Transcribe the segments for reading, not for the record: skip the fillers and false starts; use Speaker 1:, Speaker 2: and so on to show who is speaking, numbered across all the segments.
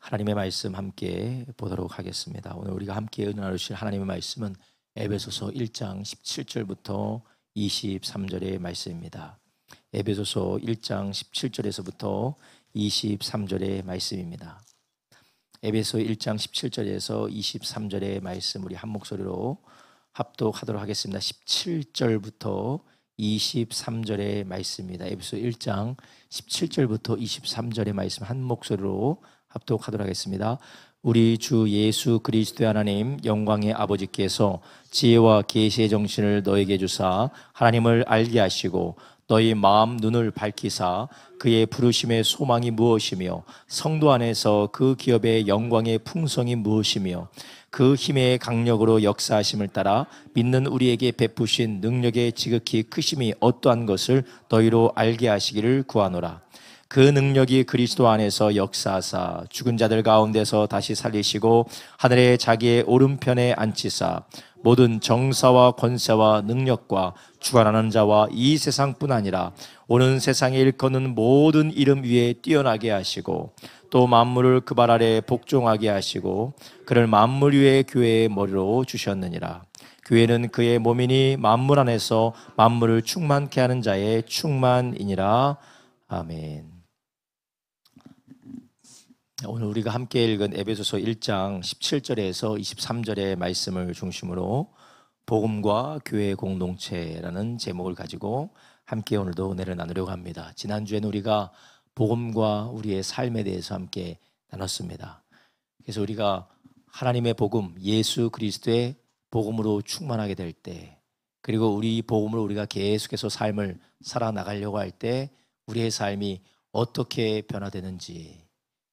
Speaker 1: 하나님의 말씀 함께 보도록 하겠습니다. 오늘 우리가 함께 은혜 나누실 하나님의 말씀은 에베소서 1장 17절부터 23절의 말씀입니다. 에베소서 1장 17절에서부터 23절의 말씀입니다. 에베소 1장 17절에서 23절의 말씀 우리 한 목소리로 합독하도록 하겠습니다. 17절부터 23절의 말씀입니다. 에베소 1장 17절부터 23절의 말씀 한 목소리로 합독하도록 하겠습니다. 우리 주 예수 그리스도의 하나님 영광의 아버지께서 지혜와 계시의 정신을 너에게 주사 하나님을 알게 하시고 너희 마음 눈을 밝히사 그의 부르심의 소망이 무엇이며 성도 안에서 그 기업의 영광의 풍성이 무엇이며 그 힘의 강력으로 역사하심을 따라 믿는 우리에게 베푸신 능력의 지극히 크심이 어떠한 것을 너희로 알게 하시기를 구하노라. 그 능력이 그리스도 안에서 역사하사 죽은 자들 가운데서 다시 살리시고 하늘에 자기의 오른편에 앉히사 모든 정사와 권세와 능력과 주관하는 자와 이 세상뿐 아니라 오는 세상에 일컫는 모든 이름 위에 뛰어나게 하시고 또 만물을 그 발 아래 복종하게 하시고 그를 만물 위에 교회의 머리로 주셨느니라. 교회는 그의 몸이니 만물 안에서 만물을 충만케 하는 자의 충만이니라. 아멘. 오늘 우리가 함께 읽은 에베소서 1장 17절에서 23절의 말씀을 중심으로 복음과 교회 공동체라는 제목을 가지고 함께 오늘도 은혜를 나누려고 합니다. 지난주에는 우리가 복음과 우리의 삶에 대해서 함께 나눴습니다. 그래서 우리가 하나님의 복음, 예수 그리스도의 복음으로 충만하게 될 때, 그리고 우리 복음으로 우리가 계속해서 삶을 살아나가려고 할 때 우리의 삶이 어떻게 변화되는지,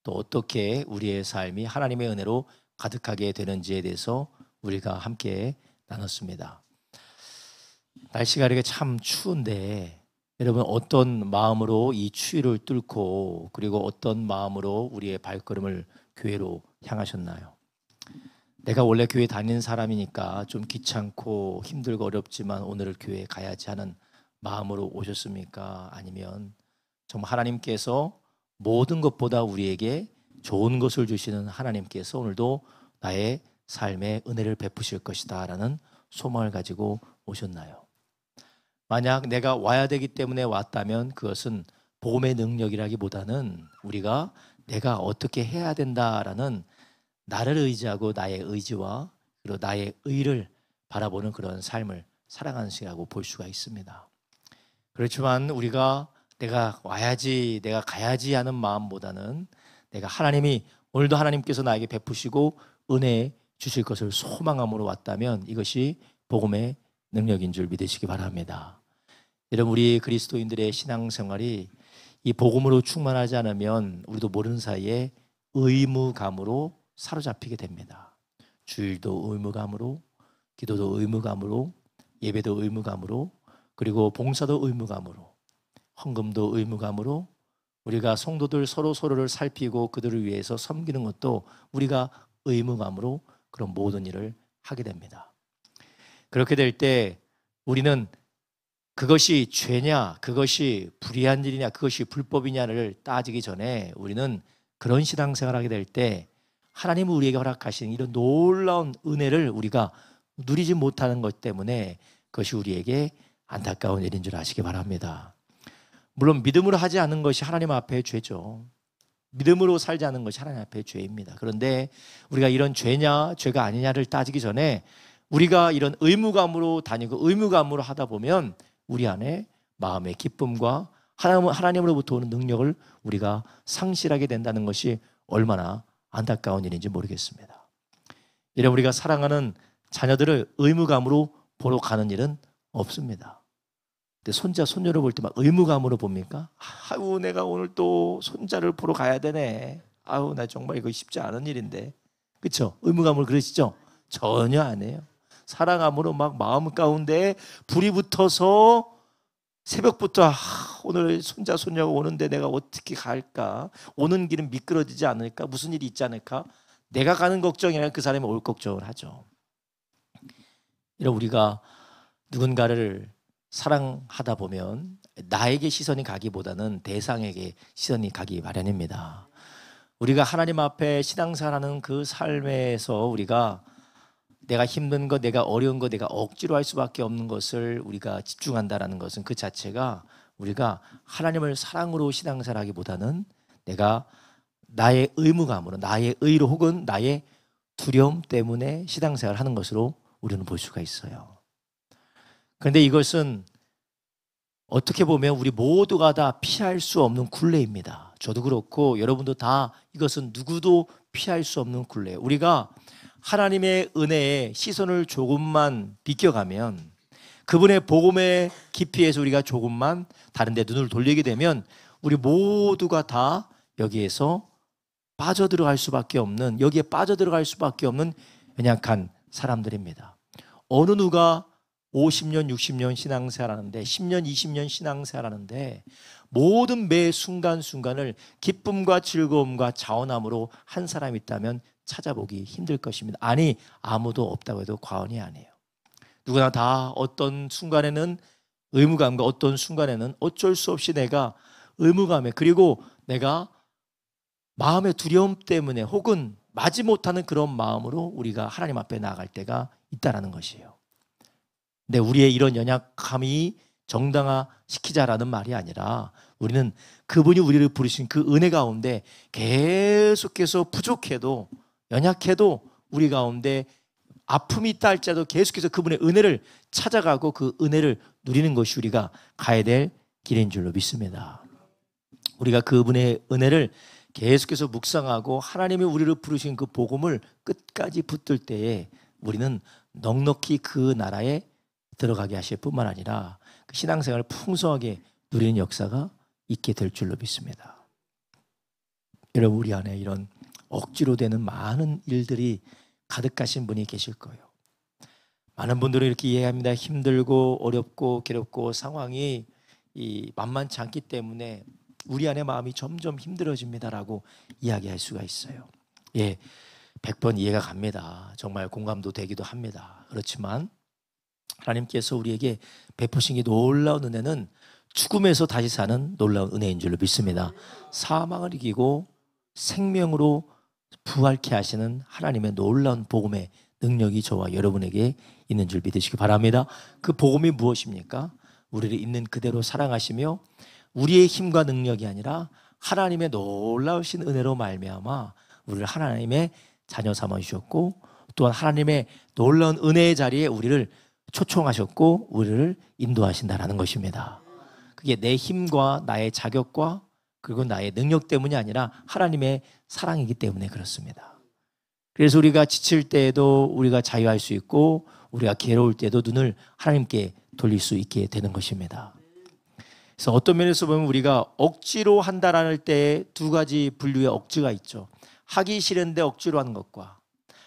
Speaker 1: 또 어떻게 우리의 삶이 하나님의 은혜로 가득하게 되는지에 대해서 우리가 함께 나눴습니다. 날씨가 이렇게 참 추운데 여러분 어떤 마음으로 이 추위를 뚫고 그리고 어떤 마음으로 우리의 발걸음을 교회로 향하셨나요? 내가 원래 교회 다니는 사람이니까 좀 귀찮고 힘들고 어렵지만 오늘 교회에 가야지 하는 마음으로 오셨습니까? 아니면 정말 하나님께서 모든 것보다 우리에게 좋은 것을 주시는 하나님께서 오늘도 나의 삶에 은혜를 베푸실 것이다 라는 소망을 가지고 오셨나요? 만약 내가 와야 되기 때문에 왔다면 그것은 복음의 능력이라기보다는 우리가 내가 어떻게 해야 된다라는 나를 의지하고 나의 의지와 그리고 나의 의를 바라보는 그런 삶을 살아가는 시라고 볼 수가 있습니다. 그렇지만 우리가 내가 와야지, 내가 가야지 하는 마음보다는 내가 하나님이 오늘도 하나님께서 나에게 베푸시고 은혜 주실 것을 소망함으로 왔다면 이것이 복음의 능력인 줄 믿으시기 바랍니다. 여러분 우리 그리스도인들의 신앙생활이 이 복음으로 충만하지 않으면 우리도 모르는 사이에 의무감으로 사로잡히게 됩니다. 주일도 의무감으로, 기도도 의무감으로, 예배도 의무감으로, 그리고 봉사도 의무감으로, 헌금도 의무감으로, 우리가 성도들 서로를 살피고 그들을 위해서 섬기는 것도 우리가 의무감으로 그런 모든 일을 하게 됩니다. 그렇게 될 때 우리는 그것이 죄냐, 그것이 불의한 일이냐, 그것이 불법이냐를 따지기 전에 우리는 그런 신앙생활을 하게 될 때 하나님은 우리에게 허락하신 이런 놀라운 은혜를 우리가 누리지 못하는 것 때문에 그것이 우리에게 안타까운 일인 줄 아시기 바랍니다. 물론 믿음으로 하지 않는 것이 하나님 앞에 죄죠. 믿음으로 살지 않는 것이 하나님 앞에 죄입니다. 그런데 우리가 이런 죄냐 죄가 아니냐를 따지기 전에 우리가 이런 의무감으로 다니고 의무감으로 하다 보면 우리 안에 마음의 기쁨과 하나님으로부터 오는 능력을 우리가 상실하게 된다는 것이 얼마나 안타까운 일인지 모르겠습니다. 이런 우리가 사랑하는 자녀들을 의무감으로 보러 가는 일은 없습니다. 근데 손자, 손녀를 볼 때 막 의무감으로 봅니까? 아유, 내가 오늘 또 손자를 보러 가야 되네. 아유, 나 정말 이거 쉽지 않은 일인데. 그렇죠? 의무감으로 그러시죠? 전혀 안 해요. 사랑함으로 막 마음 가운데 불이 붙어서 새벽부터 오늘 손자, 손녀가 오는데 내가 어떻게 갈까? 오는 길은 미끄러지지 않을까? 무슨 일이 있지 않을까? 내가 가는 걱정이 아니라 그 사람이 올 걱정을 하죠. 이런 우리가 누군가를 사랑하다 보면 나에게 시선이 가기보다는 대상에게 시선이 가기 마련입니다. 우리가 하나님 앞에 신앙생활하는 그 삶에서 우리가 내가 힘든 거, 내가 어려운 거, 내가 억지로 할 수밖에 없는 것을 우리가 집중한다라는 것은 그 자체가 우리가 하나님을 사랑으로 신앙생활하기보다는 내가 나의 의무감으로, 나의 의로 혹은 나의 두려움 때문에 신앙생활을 하는 것으로 우리는 볼 수가 있어요. 그런데 이것은 어떻게 보면 우리 모두가 다 피할 수 없는 굴레입니다. 저도 그렇고 여러분도 다 이것은 누구도 피할 수 없는 굴레예요. 우리가 하나님의 은혜에 시선을 조금만 비껴가면, 그분의 복음의 깊이에서 우리가 조금만 다른 데 눈을 돌리게 되면 우리 모두가 다 여기에서 빠져들어갈 수밖에 없는, 여기에 빠져들어갈 수밖에 없는 연약한 사람들입니다. 어느 누가 50년, 60년 신앙생활하는데 10년, 20년 신앙생활하는데 모든 매 순간순간을 기쁨과 즐거움과 자원함으로 한 사람이 있다면 찾아보기 힘들 것입니다. 아니, 아무도 없다고 해도 과언이 아니에요. 누구나 다 어떤 순간에는 의무감과 어떤 순간에는 어쩔 수 없이 내가 의무감에, 그리고 내가 마음의 두려움 때문에 혹은 마지못하는 그런 마음으로 우리가 하나님 앞에 나아갈 때가 있다는 것이에요. 근데 우리의 이런 연약함이 정당화시키자라는 말이 아니라 우리는 그분이 우리를 부르신 그 은혜 가운데 계속해서 부족해도, 연약해도 우리 가운데 아픔이 있다 할지라도 계속해서 그분의 은혜를 찾아가고 그 은혜를 누리는 것이 우리가 가야 될 길인 줄로 믿습니다. 우리가 그분의 은혜를 계속해서 묵상하고 하나님이 우리를 부르신 그 복음을 끝까지 붙들 때에 우리는 넉넉히 그 나라에 들어가게 하실 뿐만 아니라 그 신앙생활을 풍성하게 누리는 역사가 있게 될 줄로 믿습니다. 여러분, 우리 안에 이런 억지로 되는 많은 일들이 가득하신 분이 계실 거예요. 많은 분들은 이렇게 이해합니다. 힘들고 어렵고 괴롭고 상황이 만만치 않기 때문에 우리 안에 마음이 점점 힘들어집니다라고 이야기할 수가 있어요. 예, 100번 이해가 갑니다. 정말 공감도 되기도 합니다. 그렇지만 하나님께서 우리에게 베푸신 게 놀라운 은혜는 죽음에서 다시 사는 놀라운 은혜인 줄로 믿습니다. 사망을 이기고 생명으로 부활케 하시는 하나님의 놀라운 복음의 능력이 저와 여러분에게 있는 줄 믿으시기 바랍니다. 그 복음이 무엇입니까? 우리를 있는 그대로 사랑하시며 우리의 힘과 능력이 아니라 하나님의 놀라우신 은혜로 말미암아 우리를 하나님의 자녀 삼아 주셨고, 또한 하나님의 놀라운 은혜의 자리에 우리를 초청하셨고 우리를 인도하신다라는 것입니다. 그게 내 힘과 나의 자격과 그리고 나의 능력 때문이 아니라 하나님의 사랑이기 때문에 그렇습니다. 그래서 우리가 지칠 때에도 우리가 자유할 수 있고 우리가 괴로울 때도 눈을 하나님께 돌릴 수 있게 되는 것입니다. 그래서 어떤 면에서 보면 우리가 억지로 한다라는 때에 두 가지 분류의 억지가 있죠. 하기 싫은데 억지로 하는 것과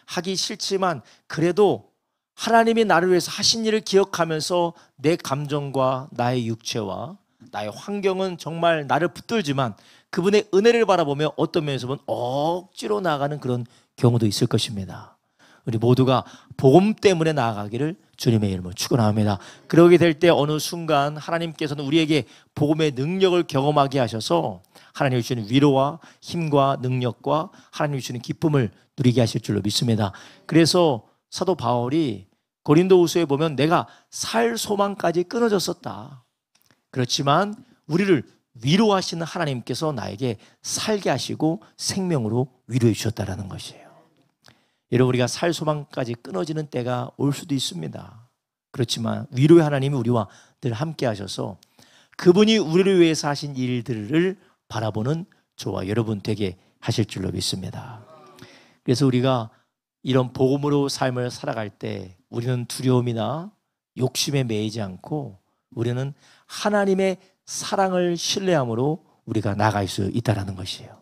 Speaker 1: 하기 싫지만 그래도 하나님이 나를 위해서 하신 일을 기억하면서 내 감정과 나의 육체와 나의 환경은 정말 나를 붙들지만 그분의 은혜를 바라보며 어떤 면에서 보면 억지로 나아가는 그런 경우도 있을 것입니다. 우리 모두가 복음 때문에 나아가기를 주님의 이름으로 축원합니다. 그러게 될 때 어느 순간 하나님께서는 우리에게 복음의 능력을 경험하게 하셔서 하나님이 주시는 위로와 힘과 능력과 하나님이 주시는 기쁨을 누리게 하실 줄로 믿습니다. 그래서 사도 바울이 고린도후서에 보면 내가 살 소망까지 끊어졌었다. 그렇지만 우리를 위로하시는 하나님께서 나에게 살게 하시고 생명으로 위로해 주셨다는 것이에요. 여러분, 우리가 살 소망까지 끊어지는 때가 올 수도 있습니다. 그렇지만 위로의 하나님이 우리와 늘 함께 하셔서 그분이 우리를 위해서 하신 일들을 바라보는 저와 여러분 되게 하실 줄로 믿습니다. 그래서 우리가 이런 복음으로 삶을 살아갈 때 우리는 두려움이나 욕심에 매이지 않고 우리는 하나님의 사랑을 신뢰함으로 우리가 나아갈 수 있다는 것이에요.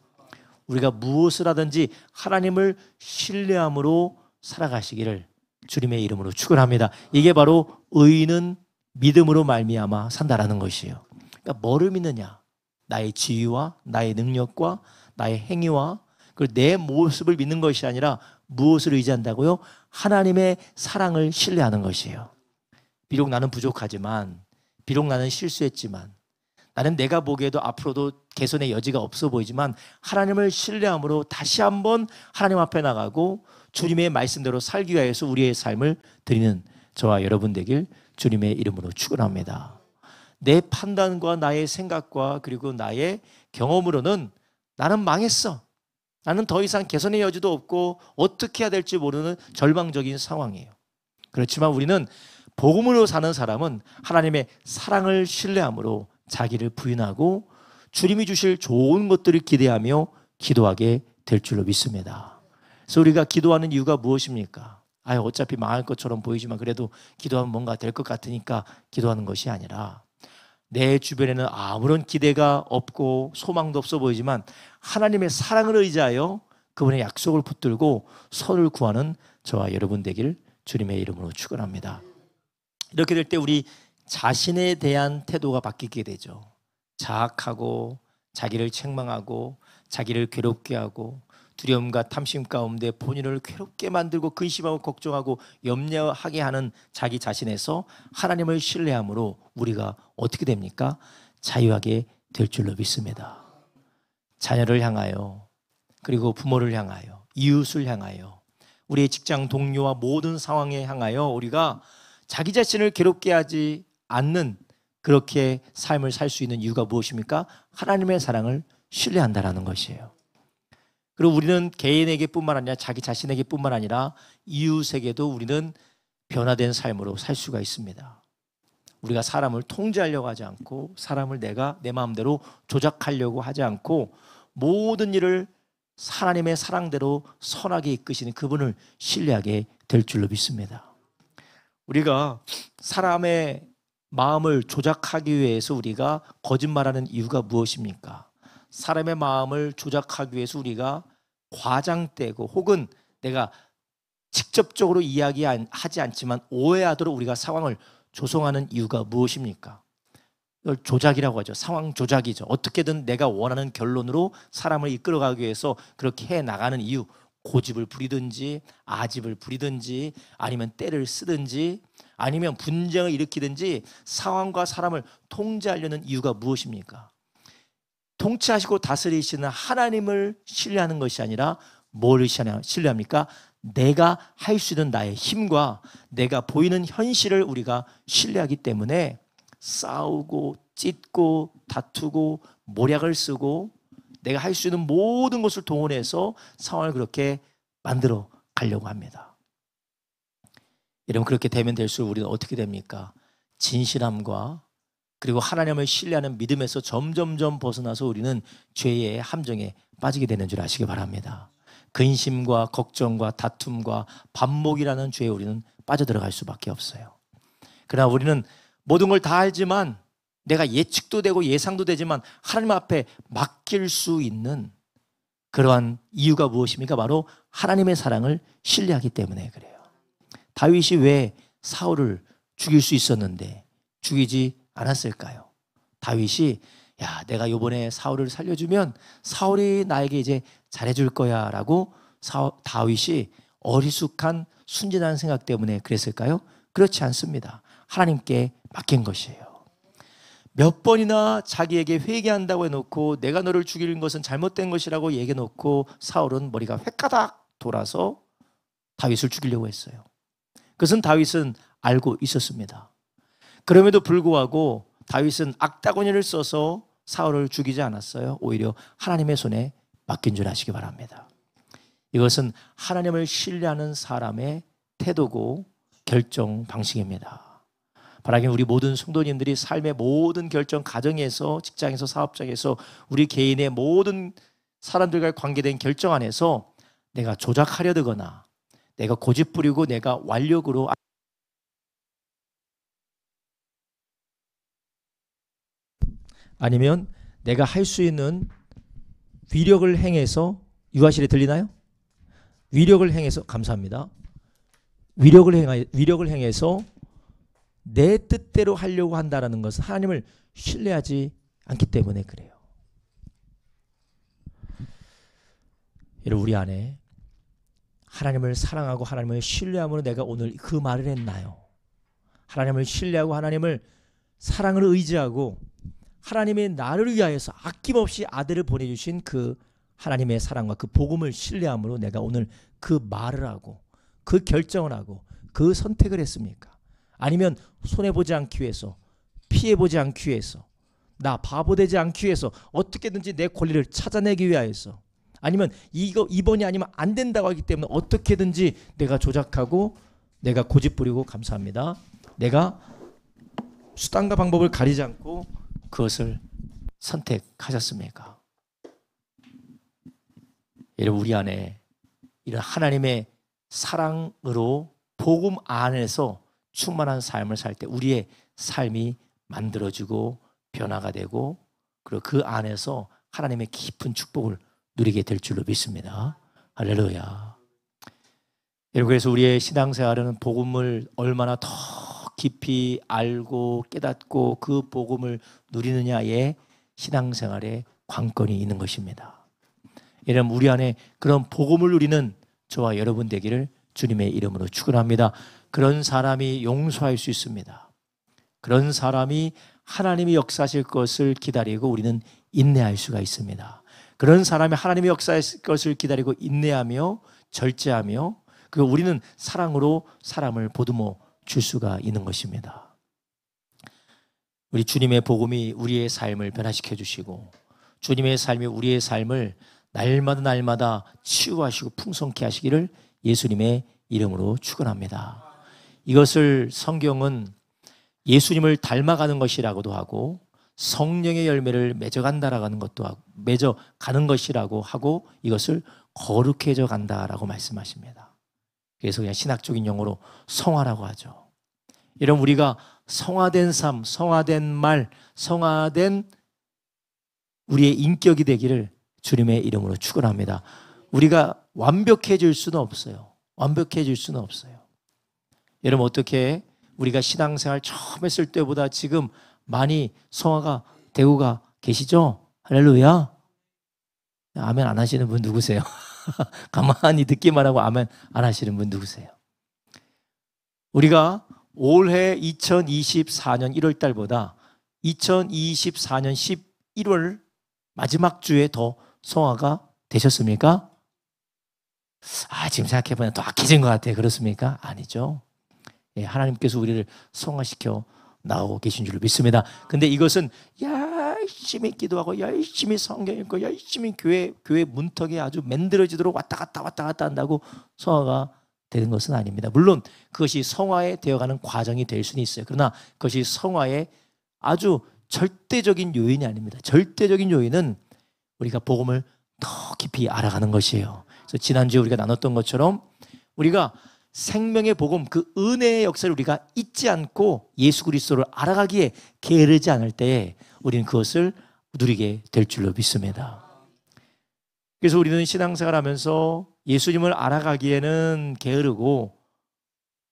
Speaker 1: 우리가 무엇을 하든지 하나님을 신뢰함으로 살아가시기를 주님의 이름으로 축원합니다. 이게 바로 의인은 믿음으로 말미암아 산다라는 것이에요. 그러니까 뭐를 믿느냐? 나의 지위와 나의 능력과 나의 행위와 그리고 내 모습을 믿는 것이 아니라 무엇을 의지한다고요? 하나님의 사랑을 신뢰하는 것이에요. 비록 나는 부족하지만, 비록 나는 실수했지만, 나는 내가 보기에도 앞으로도 개선의 여지가 없어 보이지만 하나님을 신뢰함으로 다시 한번 하나님 앞에 나가고 주님의 말씀대로 살기 위해서 우리의 삶을 드리는 저와 여러분 되길 주님의 이름으로 축원합니다. 내 판단과 나의 생각과 그리고 나의 경험으로는 나는 망했어. 나는 더 이상 개선의 여지도 없고 어떻게 해야 될지 모르는 절망적인 상황이에요. 그렇지만 우리는 복음으로 사는 사람은 하나님의 사랑을 신뢰함으로 자기를 부인하고 주님이 주실 좋은 것들을 기대하며 기도하게 될 줄로 믿습니다. 그래서 우리가 기도하는 이유가 무엇입니까? 어차피 망할 것처럼 보이지만 그래도 기도하면 뭔가 될 것 같으니까 기도하는 것이 아니라 내 주변에는 아무런 기대가 없고 소망도 없어 보이지만 하나님의 사랑을 의지하여 그분의 약속을 붙들고 선을 구하는 저와 여러분 되길 주님의 이름으로 축원합니다. 이렇게 될 때 우리 자신에 대한 태도가 바뀌게 되죠. 자학하고 자기를 책망하고 자기를 괴롭게 하고 두려움과 탐심 가운데 본인을 괴롭게 만들고 근심하고 걱정하고 염려하게 하는 자기 자신에서 하나님을 신뢰함으로 우리가 어떻게 됩니까? 자유하게 될 줄로 믿습니다. 자녀를 향하여 그리고 부모를 향하여 이웃을 향하여 우리의 직장 동료와 모든 상황에 향하여 우리가 자기 자신을 괴롭게 하지 않는 그렇게 삶을 살 수 있는 이유가 무엇입니까? 하나님의 사랑을 신뢰한다라는 것이에요. 그리고 우리는 개인에게 뿐만 아니라 자기 자신에게 뿐만 아니라 이웃에게도 우리는 변화된 삶으로 살 수가 있습니다. 우리가 사람을 통제하려고 하지 않고 사람을 내가 내 마음대로 조작하려고 하지 않고 모든 일을 하나님의 사랑대로 선하게 이끄시는 그분을 신뢰하게 될 줄로 믿습니다. 우리가 사람의 마음을 조작하기 위해서 우리가 거짓말하는 이유가 무엇입니까? 사람의 마음을 조작하기 위해서 우리가 과장되고 혹은 내가 직접적으로 이야기하지 않지만 오해하도록 우리가 상황을 조성하는 이유가 무엇입니까? 이걸 조작이라고 하죠. 상황 조작이죠. 어떻게든 내가 원하는 결론으로 사람을 이끌어가기 위해서 그렇게 해나가는 이유, 고집을 부리든지 아집을 부리든지 아니면 때를 쓰든지 아니면 분쟁을 일으키든지 상황과 사람을 통제하려는 이유가 무엇입니까? 통치하시고 다스리시는 하나님을 신뢰하는 것이 아니라 뭘 신뢰합니까? 내가 할 수 있는 나의 힘과 내가 보이는 현실을 우리가 신뢰하기 때문에 싸우고 찢고 다투고 모략을 쓰고 내가 할 수 있는 모든 것을 동원해서 상황을 그렇게 만들어 가려고 합니다. 여러분, 그렇게 되면 될수록 우리는 어떻게 됩니까? 진실함과 그리고 하나님을 신뢰하는 믿음에서 점점점 벗어나서 우리는 죄의 함정에 빠지게 되는 줄 아시기 바랍니다. 근심과 걱정과 다툼과 반목이라는 죄에 우리는 빠져들어갈 수밖에 없어요. 그러나 우리는 모든 걸 다 알지만 내가 예측도 되고 예상도 되지만 하나님 앞에 맡길 수 있는 그러한 이유가 무엇입니까? 바로 하나님의 사랑을 신뢰하기 때문에 그래요. 다윗이 왜 사울을 죽일 수 있었는데 죽이지 않았을까요? 다윗이 내가 이번에 사울을 살려주면 사울이 나에게 이제 잘해줄 거야 라고 다윗이 어리숙한 순진한 생각 때문에 그랬을까요? 그렇지 않습니다. 하나님께 맡긴 것이에요. 몇 번이나 자기에게 회개한다고 해놓고 내가 너를 죽이는 것은 잘못된 것이라고 얘기해놓고 사울은 머리가 획가닥 돌아서 다윗을 죽이려고 했어요. 그것은 다윗은 알고 있었습니다. 그럼에도 불구하고 다윗은 악다구니를 써서 사울을 죽이지 않았어요. 오히려 하나님의 손에 맡긴 줄 아시기 바랍니다. 이것은 하나님을 신뢰하는 사람의 태도고 결정 방식입니다. 바라긴 우리 모든 성도님들이 삶의 모든 결정, 가정에서, 직장에서, 사업장에서 우리 개인의 모든 사람들과 관계된 결정 안에서 내가 조작하려 들거나 내가 고집부리고 내가 완력으로 아니면 내가 할 수 있는 위력을 행해서, 유아실에 들리나요? 위력을 행해서, 감사합니다. 위력을 행해서 내 뜻대로 하려고 한다는 것은 하나님을 신뢰하지 않기 때문에 그래요. 여러분, 우리 안에 하나님을 사랑하고 하나님을 신뢰함으로 내가 오늘 그 말을 했나요? 하나님을 신뢰하고 하나님을 사랑을 의지하고 하나님의 나를 위하여서 아낌없이 아들을 보내주신 그 하나님의 사랑과 그 복음을 신뢰함으로 내가 오늘 그 말을 하고 그 결정을 하고 그 선택을 했습니까? 아니면 손해보지 않기 위해서, 피해보지 않기 위해서, 나 바보 되지 않기 위해서 어떻게든지 내 권리를 찾아내기 위하여서, 아니면 이번이 아니면 안 된다고 하기 때문에 어떻게든지 내가 조작하고 내가 고집부리고, 감사합니다, 내가 수단과 방법을 가리지 않고 그것을 선택하셨습니까? 여러분, 우리 안에 이런 하나님의 사랑으로 복음 안에서 충만한 삶을 살 때 우리의 삶이 만들어지고 변화가 되고, 그리고 그 안에서 하나님의 깊은 축복을 누리게 될 줄로 믿습니다. 할렐루야. 여러분, 그래서 우리의 신앙생활은 복음을 얼마나 더 깊이 알고 깨닫고 그 복음을 누리느냐에 신앙생활의 관건이 있는 것입니다. 여러분, 우리 안에 그런 복음을 누리는 저와 여러분 되기를 주님의 이름으로 축원합니다. 그런 사람이 용서할 수 있습니다. 그런 사람이 하나님이 역사하실 것을 기다리고 우리는 인내할 수가 있습니다. 그런 사람이 하나님이 역사하실 것을 기다리고 인내하며 절제하며, 그리고 우리는 사랑으로 사람을 보듬어 줄 수가 있는 것입니다. 우리 주님의 복음이 우리의 삶을 변화시켜 주시고, 주님의 삶이 우리의 삶을 날마다 치유하시고 풍성케 하시기를 예수님의 이름으로 축원합니다. 이것을 성경은 예수님을 닮아가는 것이라고도 하고, 성령의 열매를 맺어간다라는 것도 하고, 맺어가는 것이라고 하고, 이것을 거룩해져 간다라고 말씀하십니다. 그래서 그냥 신학적인 용어로 성화라고 하죠. 여러분, 우리가 성화된 삶, 성화된 말, 성화된 우리의 인격이 되기를 주님의 이름으로 축원합니다. 우리가 완벽해질 수는 없어요. 완벽해질 수는 없어요. 여러분, 어떻게 우리가 신앙생활 처음 했을 때보다 지금 많이 성화가 되고가 계시죠? 할렐루야. 아멘 안 하시는 분 누구세요? 가만히 듣기만 하고 아멘 안 하시는 분 누구세요? 우리가 올해 2024년 1월 달보다 2024년 11월 마지막 주에 더 성화가 되셨습니까? 지금 생각해보면 또 악해진 것 같아요. 그렇습니까? 아니죠. 예, 하나님께서 우리를 성화시켜 나오고 계신 줄 믿습니다. 근데 이것은 열심히 기도하고 열심히 성경 읽고 열심히 교회 문턱에 아주 만들어지도록 왔다 갔다 한다고 성화가 되는 것은 아닙니다. 물론 그것이 성화에 되어가는 과정이 될 수는 있어요. 그러나 그것이 성화의 아주 절대적인 요인이 아닙니다. 절대적인 요인은 우리가 복음을 더 깊이 알아가는 것이에요. 그래서 지난주에 우리가 나눴던 것처럼 우리가 생명의 복음, 그 은혜의 역사를 우리가 잊지 않고 예수 그리스도를 알아가기에 게으르지 않을 때에 우리는 그것을 누리게 될 줄로 믿습니다. 그래서 우리는 신앙생활 하면서 예수님을 알아가기에는 게으르고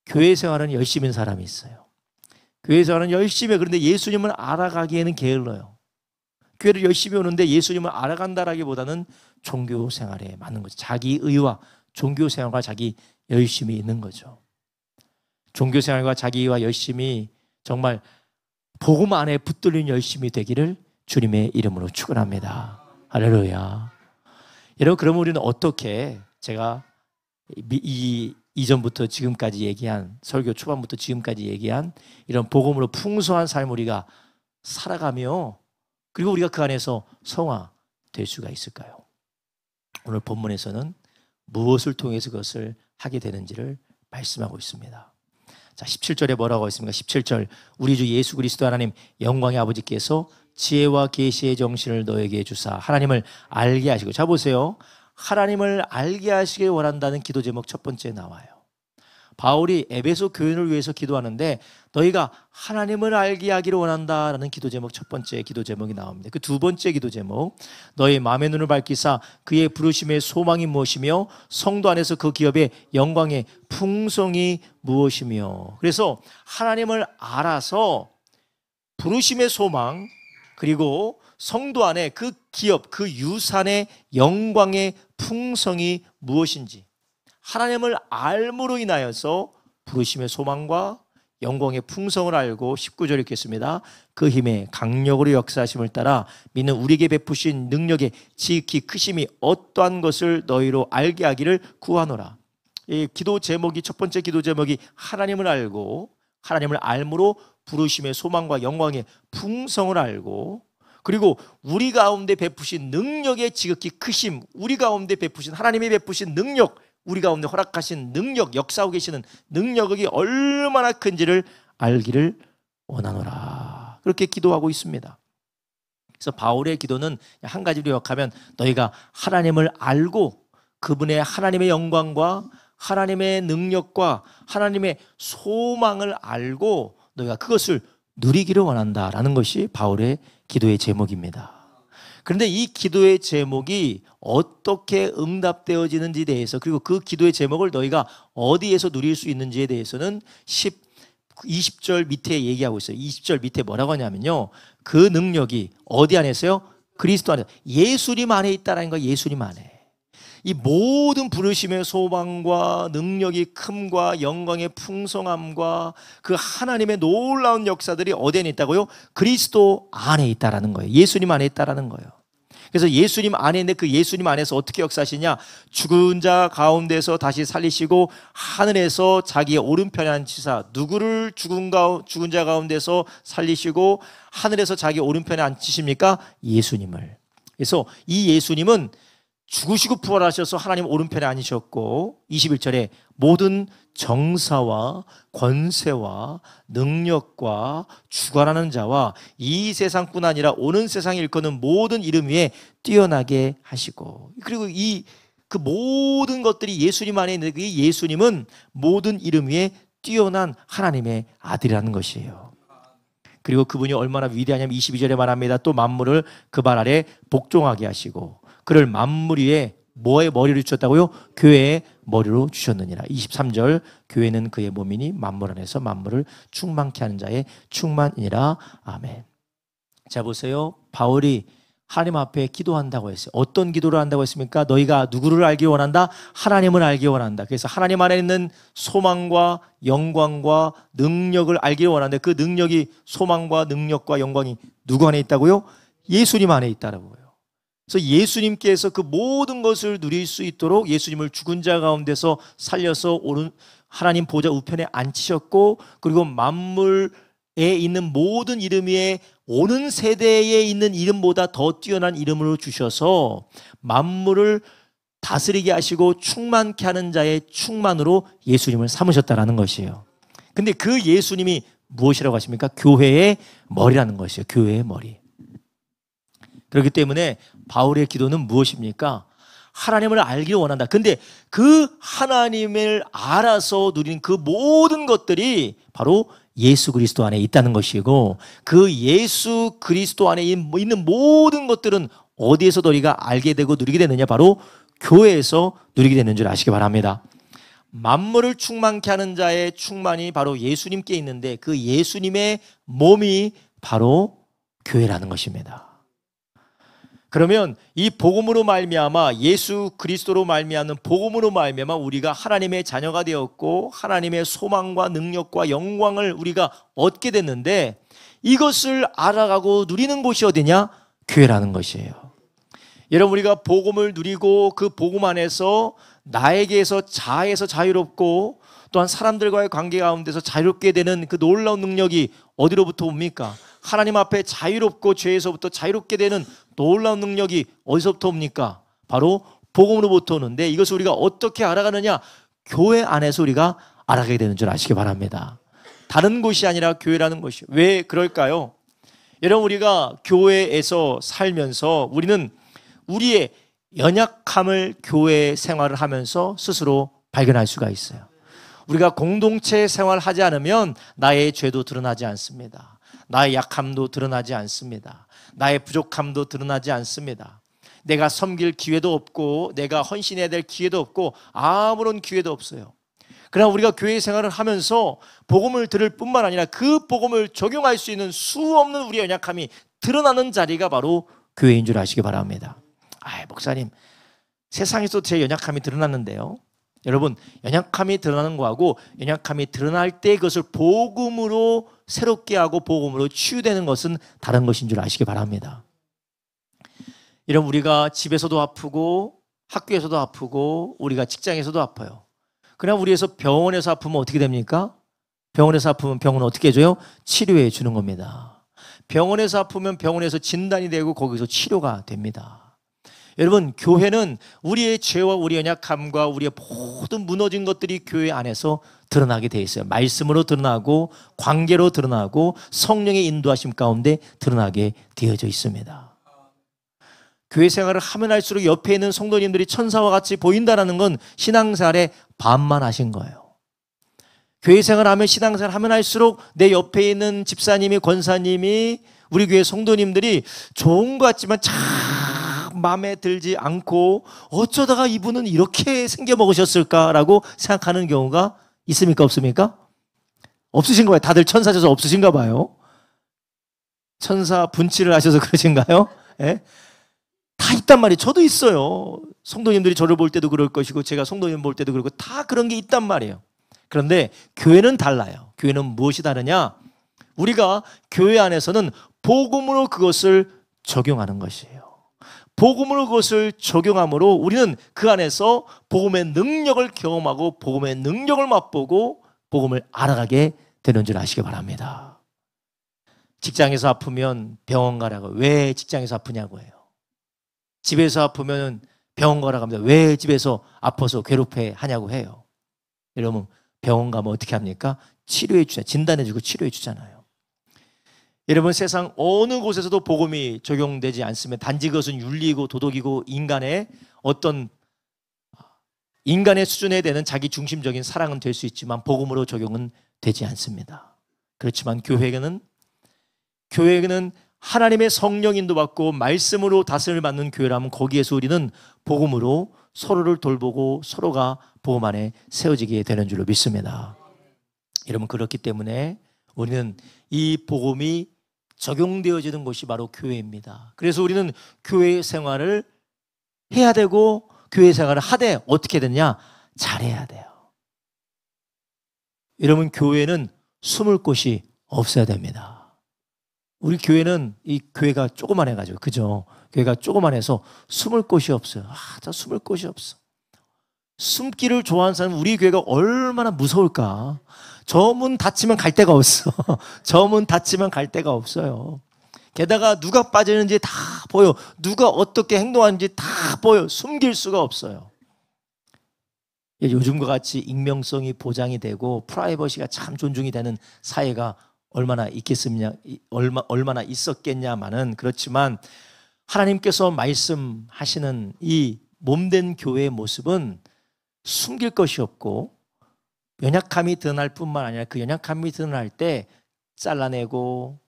Speaker 1: 교회 생활은 열심인 사람이 있어요. 교회 생활은 열심히 해요. 그런데 예수님을 알아가기에는 게을러요. 교회를 열심히 오는데 예수님을 알아간다라기보다는 종교 생활에 맞는 거죠. 자기 의와 종교 생활과 자기 열심히 있는 거죠. 종교 생활과 자기 의와 열심히, 정말 복음 안에 붙들린 열심이 되기를 주님의 이름으로 축원합니다. 할렐루야. 여러분, 그러면 우리는 어떻게, 제가 이전부터 지금까지 얘기한, 설교 초반부터 지금까지 얘기한 이런 복음으로 풍성한 삶을 우리가 살아가며, 그리고 우리가 그 안에서 성화될 수가 있을까요? 오늘 본문에서는 무엇을 통해서 그것을 하게 되는지를 말씀하고 있습니다. 자, 17절에 뭐라고 했습니까? 17절, 우리 주 예수 그리스도 하나님 영광의 아버지께서 지혜와 계시의 정신을 너에게 주사 하나님을 알게 하시고, 자 보세요, 하나님을 알게 하시길 원한다는 기도 제목 첫 번째 나와요. 바울이 에베소 교인을 위해서 기도하는데 너희가 하나님을 알게 하기를 원한다라는 기도 제목, 첫 번째 기도 제목이 나옵니다. 그 두 번째 기도 제목, 너희 마음의 눈을 밝히사 그의 부르심의 소망이 무엇이며 성도 안에서 그 기업의 영광의 풍성이 무엇이며. 그래서 하나님을 알아서 부르심의 소망, 그리고 성도 안에 그 기업, 그 유산의 영광의 풍성이 무엇인지, 하나님을 알므로 인하여서 부르심의 소망과 영광의 풍성을 알고 19절 읽겠습니다. 그 힘의 강력으로 역사하심을 따라 믿는 우리에게 베푸신 능력의 지극히 크심이 어떠한 것을 너희로 알게 하기를 구하노라. 이 기도 제목이, 첫 번째 기도 제목이 하나님을 알고, 하나님을 알므로 부르심의 소망과 영광의 풍성을 알고, 그리고 우리 가운데 베푸신 능력의 지극히 크심, 우리 가운데 베푸신, 하나님이 베푸신 능력, 우리 가운데 허락하신 능력, 역사하고 계시는 능력이 얼마나 큰지를 알기를 원하노라. 그렇게 기도하고 있습니다. 그래서 바울의 기도는 한 가지로 요약하면 너희가 하나님을 알고 그분의 하나님의 영광과 하나님의 능력과 하나님의 소망을 알고 너희가 그것을 누리기를 원한다라는 것이 바울의 기도의 제목입니다. 그런데 이 기도의 제목이 어떻게 응답되어지는지에 대해서, 그리고 그 기도의 제목을 너희가 어디에서 누릴 수 있는지에 대해서는 20절 밑에 얘기하고 있어요. 20절 밑에 뭐라고 하냐면요, 그 능력이 어디 안에서요? 그리스도 안에, 예수님 안에 있다는 거예요. 예수님 안에. 이 모든 부르심의 소망과 능력이 큼과 영광의 풍성함과 그 하나님의 놀라운 역사들이 어디에 있다고요? 그리스도 안에 있다라는 거예요. 예수님 안에 있다라는 거예요. 그래서 예수님 안에 있는데 그 예수님 안에서 어떻게 역사하시냐? 죽은 자 가운데서 다시 살리시고 하늘에서 자기의 오른편에 앉히사, 누구를 죽은 자 가운데서 살리시고 하늘에서 자기 오른편에 앉히십니까? 예수님을. 그래서 이 예수님은 죽으시고 부활하셔서 하나님 오른편에 앉으셨고, 21절에 모든 정사와 권세와 능력과 주관하는 자와 이 세상뿐 아니라 오는 세상에 일컫는 모든 이름 위에 뛰어나게 하시고, 그리고 그 모든 것들이 예수님 안에 있는데 이 예수님은 모든 이름 위에 뛰어난 하나님의 아들이라는 것이에요. 그리고 그분이 얼마나 위대하냐면 22절에 말합니다. 또 만물을 그 발 아래 복종하게 하시고 그를 만물 위에 뭐의 머리를 주셨다고요? 교회의 머리로 주셨느니라. 23절, 교회는 그의 몸이니 만물 안에서 만물을 충만케 하는 자의 충만이니라. 아멘. 자, 보세요. 바울이 하나님 앞에 기도한다고 했어요. 어떤 기도를 한다고 했습니까? 너희가 누구를 알기 원한다? 하나님을 알기 원한다. 그래서 하나님 안에 있는 소망과 영광과 능력을 알기 원하는데 그 능력이, 소망과 능력과 영광이 누구 안에 있다고요? 예수님 안에 있다라고요. 그래서 예수님께서 그 모든 것을 누릴 수 있도록 예수님을 죽은 자 가운데서 살려서 하나님 보좌 우편에 앉히셨고, 그리고 만물에 있는 모든 이름 위에 오는 세대에 있는 이름보다 더 뛰어난 이름으로 주셔서 만물을 다스리게 하시고 충만케 하는 자의 충만으로 예수님을 삼으셨다라는 것이에요. 근데 그 예수님이 무엇이라고 하십니까? 교회의 머리라는 것이에요. 교회의 머리. 그렇기 때문에 바울의 기도는 무엇입니까? 하나님을 알기를 원한다. 근데 그 하나님을 알아서 누리는 그 모든 것들이 바로 예수 그리스도 안에 있다는 것이고, 그 예수 그리스도 안에 있는 모든 것들은 어디에서 너희가 알게 되고 누리게 되느냐? 바로 교회에서 누리게 되는 줄 아시기 바랍니다. 만물을 충만케 하는 자의 충만이 바로 예수님께 있는데 그 예수님의 몸이 바로 교회라는 것입니다. 그러면 이 복음으로 말미암아, 예수 그리스도로 말미암는 복음으로 말미암아 우리가 하나님의 자녀가 되었고 하나님의 소망과 능력과 영광을 우리가 얻게 됐는데, 이것을 알아가고 누리는 곳이 어디냐? 교회라는 것이에요. 여러분, 우리가 복음을 누리고 그 복음 안에서 나에게서 자아에서 자유롭고 또한 사람들과의 관계 가운데서 자유롭게 되는 그 놀라운 능력이 어디로부터 옵니까? 하나님 앞에 자유롭고 죄에서부터 자유롭게 되는 놀라운 능력이 어디서부터 옵니까? 바로 복음으로부터 오는데, 이것을 우리가 어떻게 알아가느냐? 교회 안에서 우리가 알아가게 되는 줄 아시기 바랍니다. 다른 곳이 아니라 교회라는 것이요. 왜 그럴까요? 여러분, 우리가 교회에서 살면서 우리는 우리의 연약함을 교회 생활을 하면서 스스로 발견할 수가 있어요. 우리가 공동체 생활하지 않으면 나의 죄도 드러나지 않습니다. 나의 약함도 드러나지 않습니다. 나의 부족함도 드러나지 않습니다. 내가 섬길 기회도 없고 내가 헌신해야 될 기회도 없고 아무런 기회도 없어요. 그러나 우리가 교회 생활을 하면서 복음을 들을 뿐만 아니라 그 복음을 적용할 수 있는 수없는 우리의 연약함이 드러나는 자리가 바로 교회인 줄 아시기 바랍니다. 목사님, 세상에서 제 연약함이 드러났는데요, 여러분, 연약함이 드러나는 거하고 연약함이 드러날 때 그것을 복음으로 새롭게 하고 복음으로 치유되는 것은 다른 것인 줄 아시기 바랍니다. 이런 우리가 집에서도 아프고 학교에서도 아프고 우리가 직장에서도 아파요. 그냥 우리에서 병원에서 아프면 어떻게 됩니까? 병원에서 아프면 병원은 어떻게 해줘요? 치료해 주는 겁니다. 병원에서 아프면 병원에서 진단이 되고 거기서 치료가 됩니다. 여러분, 교회는 우리의 죄와 우리의 연약함과 우리의 모든 무너진 것들이 교회 안에서 드러나게 돼 있어요. 말씀으로 드러나고 관계로 드러나고 성령의 인도하심 가운데 드러나게 되어져 있습니다. 교회 생활을 하면 할수록 옆에 있는 성도님들이 천사와 같이 보인다는 건 신앙생활에 반만하신 거예요. 교회 생활하면 신앙생활 하면 할수록 내 옆에 있는 집사님이 권사님이 우리 교회 성도님들이 좋은 것 같지만 참 마음에 들지 않고 어쩌다가 이분은 이렇게 생겨 먹으셨을까라고 생각하는 경우가 있습니까? 없습니까? 없으신가 봐요. 다들 천사셔서 없으신가 봐요. 천사 분치를 하셔서 그러신가요? 예? 다 있단 말이에요. 저도 있어요. 성도님들이 저를 볼 때도 그럴 것이고 제가 성도님 볼 때도 그렇고 다 그런 게 있단 말이에요. 그런데 교회는 달라요. 교회는 무엇이 다르냐? 우리가 교회 안에서는 복음으로 그것을 적용하는 것이에요. 복음으로 그것을 적용함으로 우리는 그 안에서 복음의 능력을 경험하고 복음의 능력을 맛보고 복음을 알아가게 되는 줄 아시기 바랍니다. 직장에서 아프면 병원 가라고. 왜 직장에서 아프냐고 해요. 집에서 아프면 병원 가라고 합니다. 왜 집에서 아파서 괴롭게 하냐고 해요. 여러분, 병원 가면 어떻게 합니까? 치료해 주잖아요. 진단해 주고 치료해 주잖아요. 여러분, 세상 어느 곳에서도 복음이 적용되지 않으면 단지 그것은 윤리이고 도덕이고 인간의 어떤 인간의 수준에 되는 자기 중심적인 사랑은 될 수 있지만 복음으로 적용은 되지 않습니다. 그렇지만 교회는 하나님의 성령 인도받고 말씀으로 다스림을 받는 교회라면 거기에서 우리는 복음으로 서로를 돌보고 서로가 복음 안에 세워지게 되는 줄로 믿습니다. 여러분, 그렇기 때문에 우리는 이 복음이 적용되어지는 곳이 바로 교회입니다. 그래서 우리는 교회 생활을 해야 되고 교회 생활을 하되 어떻게 되냐? 잘해야 돼요. 여러분, 교회는 숨을 곳이 없어야 됩니다. 우리 교회는 이 교회가 조그만해가지고, 그죠? 교회가 조그만해서 숨을 곳이 없어요. 저 숨을 곳이 없어. 숨기를 좋아하는 사람은 우리 교회가 얼마나 무서울까? 저 문 닫히면 갈 데가 없어. 저 문 닫히면 갈 데가 없어요. 게다가 누가 빠지는지 다 보여. 누가 어떻게 행동하는지 다 보여. 숨길 수가 없어요. 요즘과 같이 익명성이 보장이 되고 프라이버시가 참 존중이 되는 사회가 얼마나 있겠습냐, 얼마나 있었겠냐마는 그렇지만 하나님께서 말씀하시는 이 몸된 교회의 모습은 숨길 것이 없고 연약함이 드러날 뿐만 아니라 그 연약함이 드러날 때 잘라내고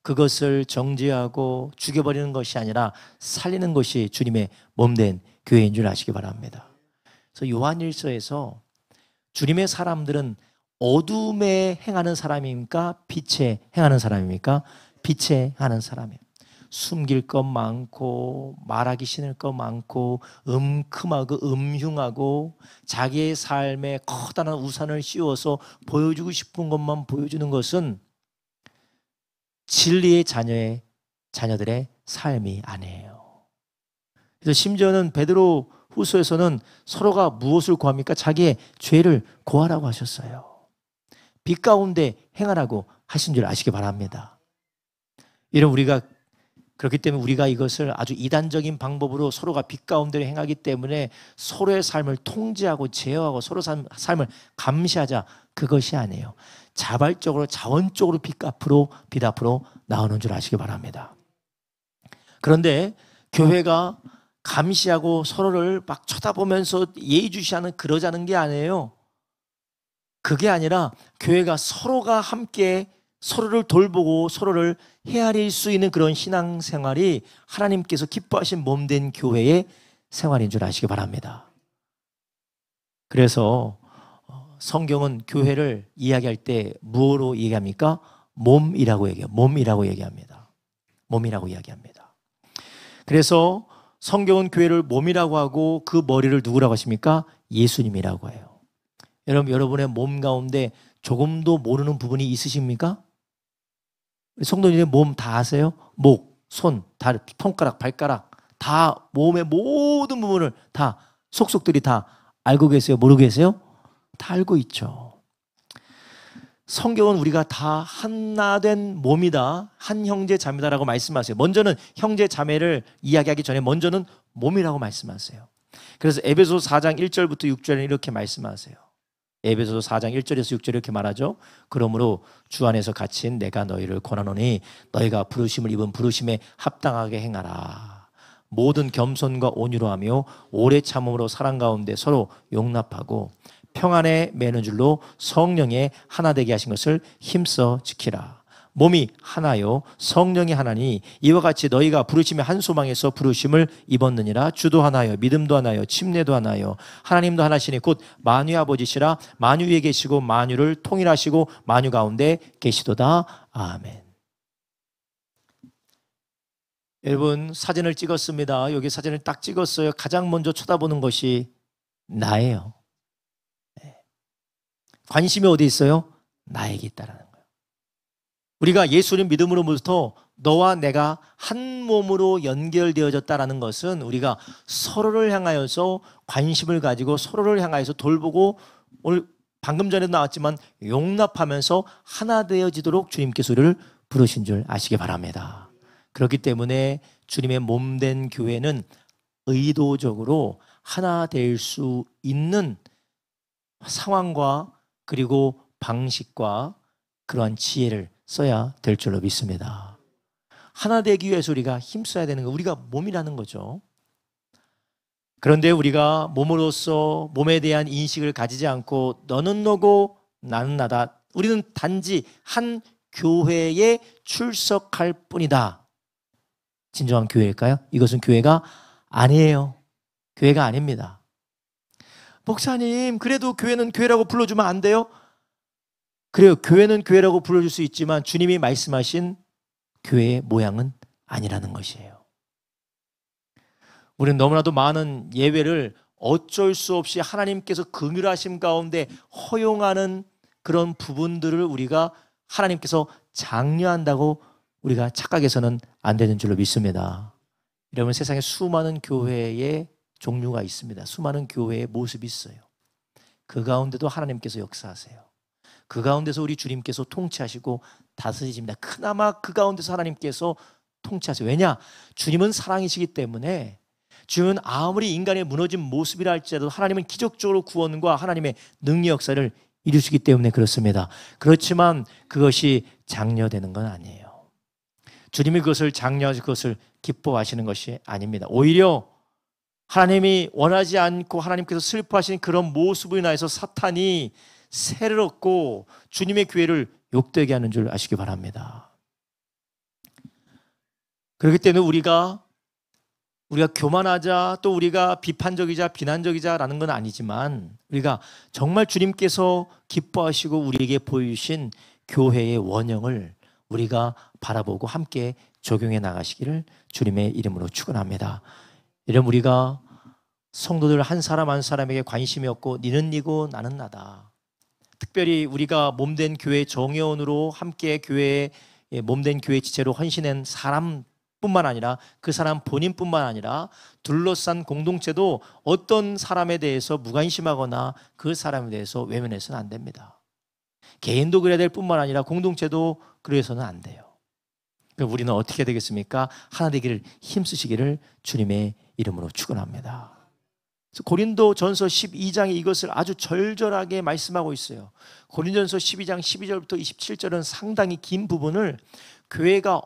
Speaker 1: 그것을 정죄하고 죽여버리는 것이 아니라 살리는 것이 주님의 몸된 교회인 줄 아시기 바랍니다. 그래서 요한일서에서 주님의 사람들은 어둠에 행하는 사람입니까? 빛에 행하는 사람입니까? 빛에 행하는 사람이에요. 숨길 것 많고 말하기 싫을 것 많고 음큼하고 음흉하고 자기의 삶에 커다란 우산을 씌워서 보여주고 싶은 것만 보여주는 것은 진리의 자녀들의 삶이 아니에요. 그래서 심지어는 베드로 후서에서는 서로가 무엇을 구합니까? 자기의 죄를 고하라고 하셨어요. 빛 가운데 행하라고 하신 줄 아시기 바랍니다. 이런 우리가 그렇기 때문에 우리가 이것을 아주 이단적인 방법으로 서로가 빛 가운데 행하기 때문에 서로의 삶을 통제하고 제어하고 서로 삶을 감시하자, 그것이 아니에요. 자발적으로 자원적으로 빛 앞으로 나오는 줄 아시기 바랍니다. 그런데 교회가 감시하고 서로를 막 쳐다보면서 예의주시하는 그러자는 게 아니에요. 그게 아니라 교회가 서로가 함께 서로를 돌보고 서로를 헤아릴 수 있는 그런 신앙생활이 하나님께서 기뻐하신 몸된 교회의 생활인 줄 아시기 바랍니다. 그래서 성경은 교회를 이야기할 때 무엇으로 얘기합니까? 몸이라고 얘기해요. 몸이라고 얘기합니다. 몸이라고 이야기합니다. 그래서 성경은 교회를 몸이라고 하고 그 머리를 누구라고 하십니까? 예수님이라고 해요. 여러분의 몸 가운데 조금도 모르는 부분이 있으십니까? 성도님의 몸 다 아세요? 목, 손, 다리, 손가락, 발가락 다 몸의 모든 부분을 다 속속들이 다 알고 계세요? 모르고 계세요? 다 알고 있죠. 성경은 우리가 다 하나된 몸이다, 한 형제 자매다라고 말씀하세요. 먼저는 형제 자매를 이야기하기 전에 먼저는 몸이라고 말씀하세요. 그래서 에베소서 4장 1절부터 6절에 이렇게 말씀하세요. 에베소서 4장 1절에서 6절 이렇게 말하죠. 그러므로 주 안에서 갇힌 내가 너희를 권하노니 너희가 부르심을 입은 부르심에 합당하게 행하라. 모든 겸손과 온유로 하며 오래 참음으로 사랑 가운데 서로 용납하고 평안에 매는 줄로 성령에 하나 되게 하신 것을 힘써 지키라. 몸이 하나요 성령이 하나니 이와 같이 너희가 부르심의 한 소망에서 부르심을 입었느니라. 주도 하나요 믿음도 하나요 침례도 하나요 하나님도 하나시니 곧 만유의 아버지시라. 만유 위에 계시고 만유를 통일하시고 만유 가운데 계시도다. 아멘. 여러분 사진을 찍었습니다. 여기 사진을 딱 찍었어요. 가장 먼저 쳐다보는 것이 나예요. 관심이 어디 있어요? 나에게 있다라는 거예요. 우리가 예수님 믿음으로부터 너와 내가 한 몸으로 연결되어졌다라는 것은 우리가 서로를 향하여서 관심을 가지고 서로를 향하여서 돌보고 오늘 방금 전에도 나왔지만 용납하면서 하나 되어지도록 주님께서 우리를 부르신 줄 아시기 바랍니다. 그렇기 때문에 주님의 몸된 교회는 의도적으로 하나 될 수 있는 상황과 그리고 방식과 그러한 지혜를 써야 될 줄로 믿습니다. 하나 되기 위해서 우리가 힘써야 되는 거, 우리가 몸이라는 거죠. 그런데 우리가 몸으로서 몸에 대한 인식을 가지지 않고 너는 너고 나는 나다. 우리는 단지 한 교회에 출석할 뿐이다. 진정한 교회일까요? 이것은 교회가 아니에요. 교회가 아닙니다. 목사님, 그래도 교회는 교회라고 불러주면 안 돼요? 그래요. 교회는 교회라고 불러줄 수 있지만 주님이 말씀하신 교회의 모양은 아니라는 것이에요. 우리는 너무나도 많은 예외를 어쩔 수 없이 하나님께서 긍휼하심 가운데 허용하는 그런 부분들을 우리가 하나님께서 장려한다고 우리가 착각해서는 안 되는 줄로 믿습니다. 여러분, 세상에 수많은 교회의 종류가 있습니다. 수많은 교회의 모습이 있어요. 그 가운데도 하나님께서 역사하세요. 그 가운데서 우리 주님께서 통치하시고 다스리십니다. 그나마 그 가운데서 하나님께서 통치하세요. 왜냐? 주님은 사랑이시기 때문에 주님은 아무리 인간의 무너진 모습이라 할지라도 하나님은 기적적으로 구원과 하나님의 능력 역사를 이루시기 때문에 그렇습니다. 그렇지만 그것이 장려되는 건 아니에요. 주님이 그것을 장려하시고 그것을 기뻐하시는 것이 아닙니다. 오히려 하나님이 원하지 않고 하나님께서 슬퍼하시는 그런 모습으로 인하여서 사탄이 세를 얻고 주님의 교회를 욕되게 하는 줄 아시기 바랍니다. 그렇기 때문에 우리가 교만하자, 또 우리가 비판적이자 비난적이자라는 건 아니지만 우리가 정말 주님께서 기뻐하시고 우리에게 보여주신 교회의 원형을 우리가 바라보고 함께 적용해 나가시기를 주님의 이름으로 축원합니다. 이런 우리가 성도들 한 사람 한 사람에게 관심이 없고 니는 니고 나는 나다. 특별히 우리가 몸된 교회 정회원으로 함께 교회에 몸된 교회 지체로 헌신한 사람뿐만 아니라 그 사람 본인뿐만 아니라 둘러싼 공동체도 어떤 사람에 대해서 무관심하거나 그 사람에 대해서 외면해서는 안 됩니다. 개인도 그래야 될 뿐만 아니라 공동체도 그래서는 안 돼요. 그럼 우리는 어떻게 되겠습니까? 하나 되기를 힘쓰시기를 주님의 이름으로 축원합니다. 고린도전서 12장에 이것을 아주 절절하게 말씀하고 있어요. 고린도전서 12장 12절부터 27절은 상당히 긴 부분을 교회가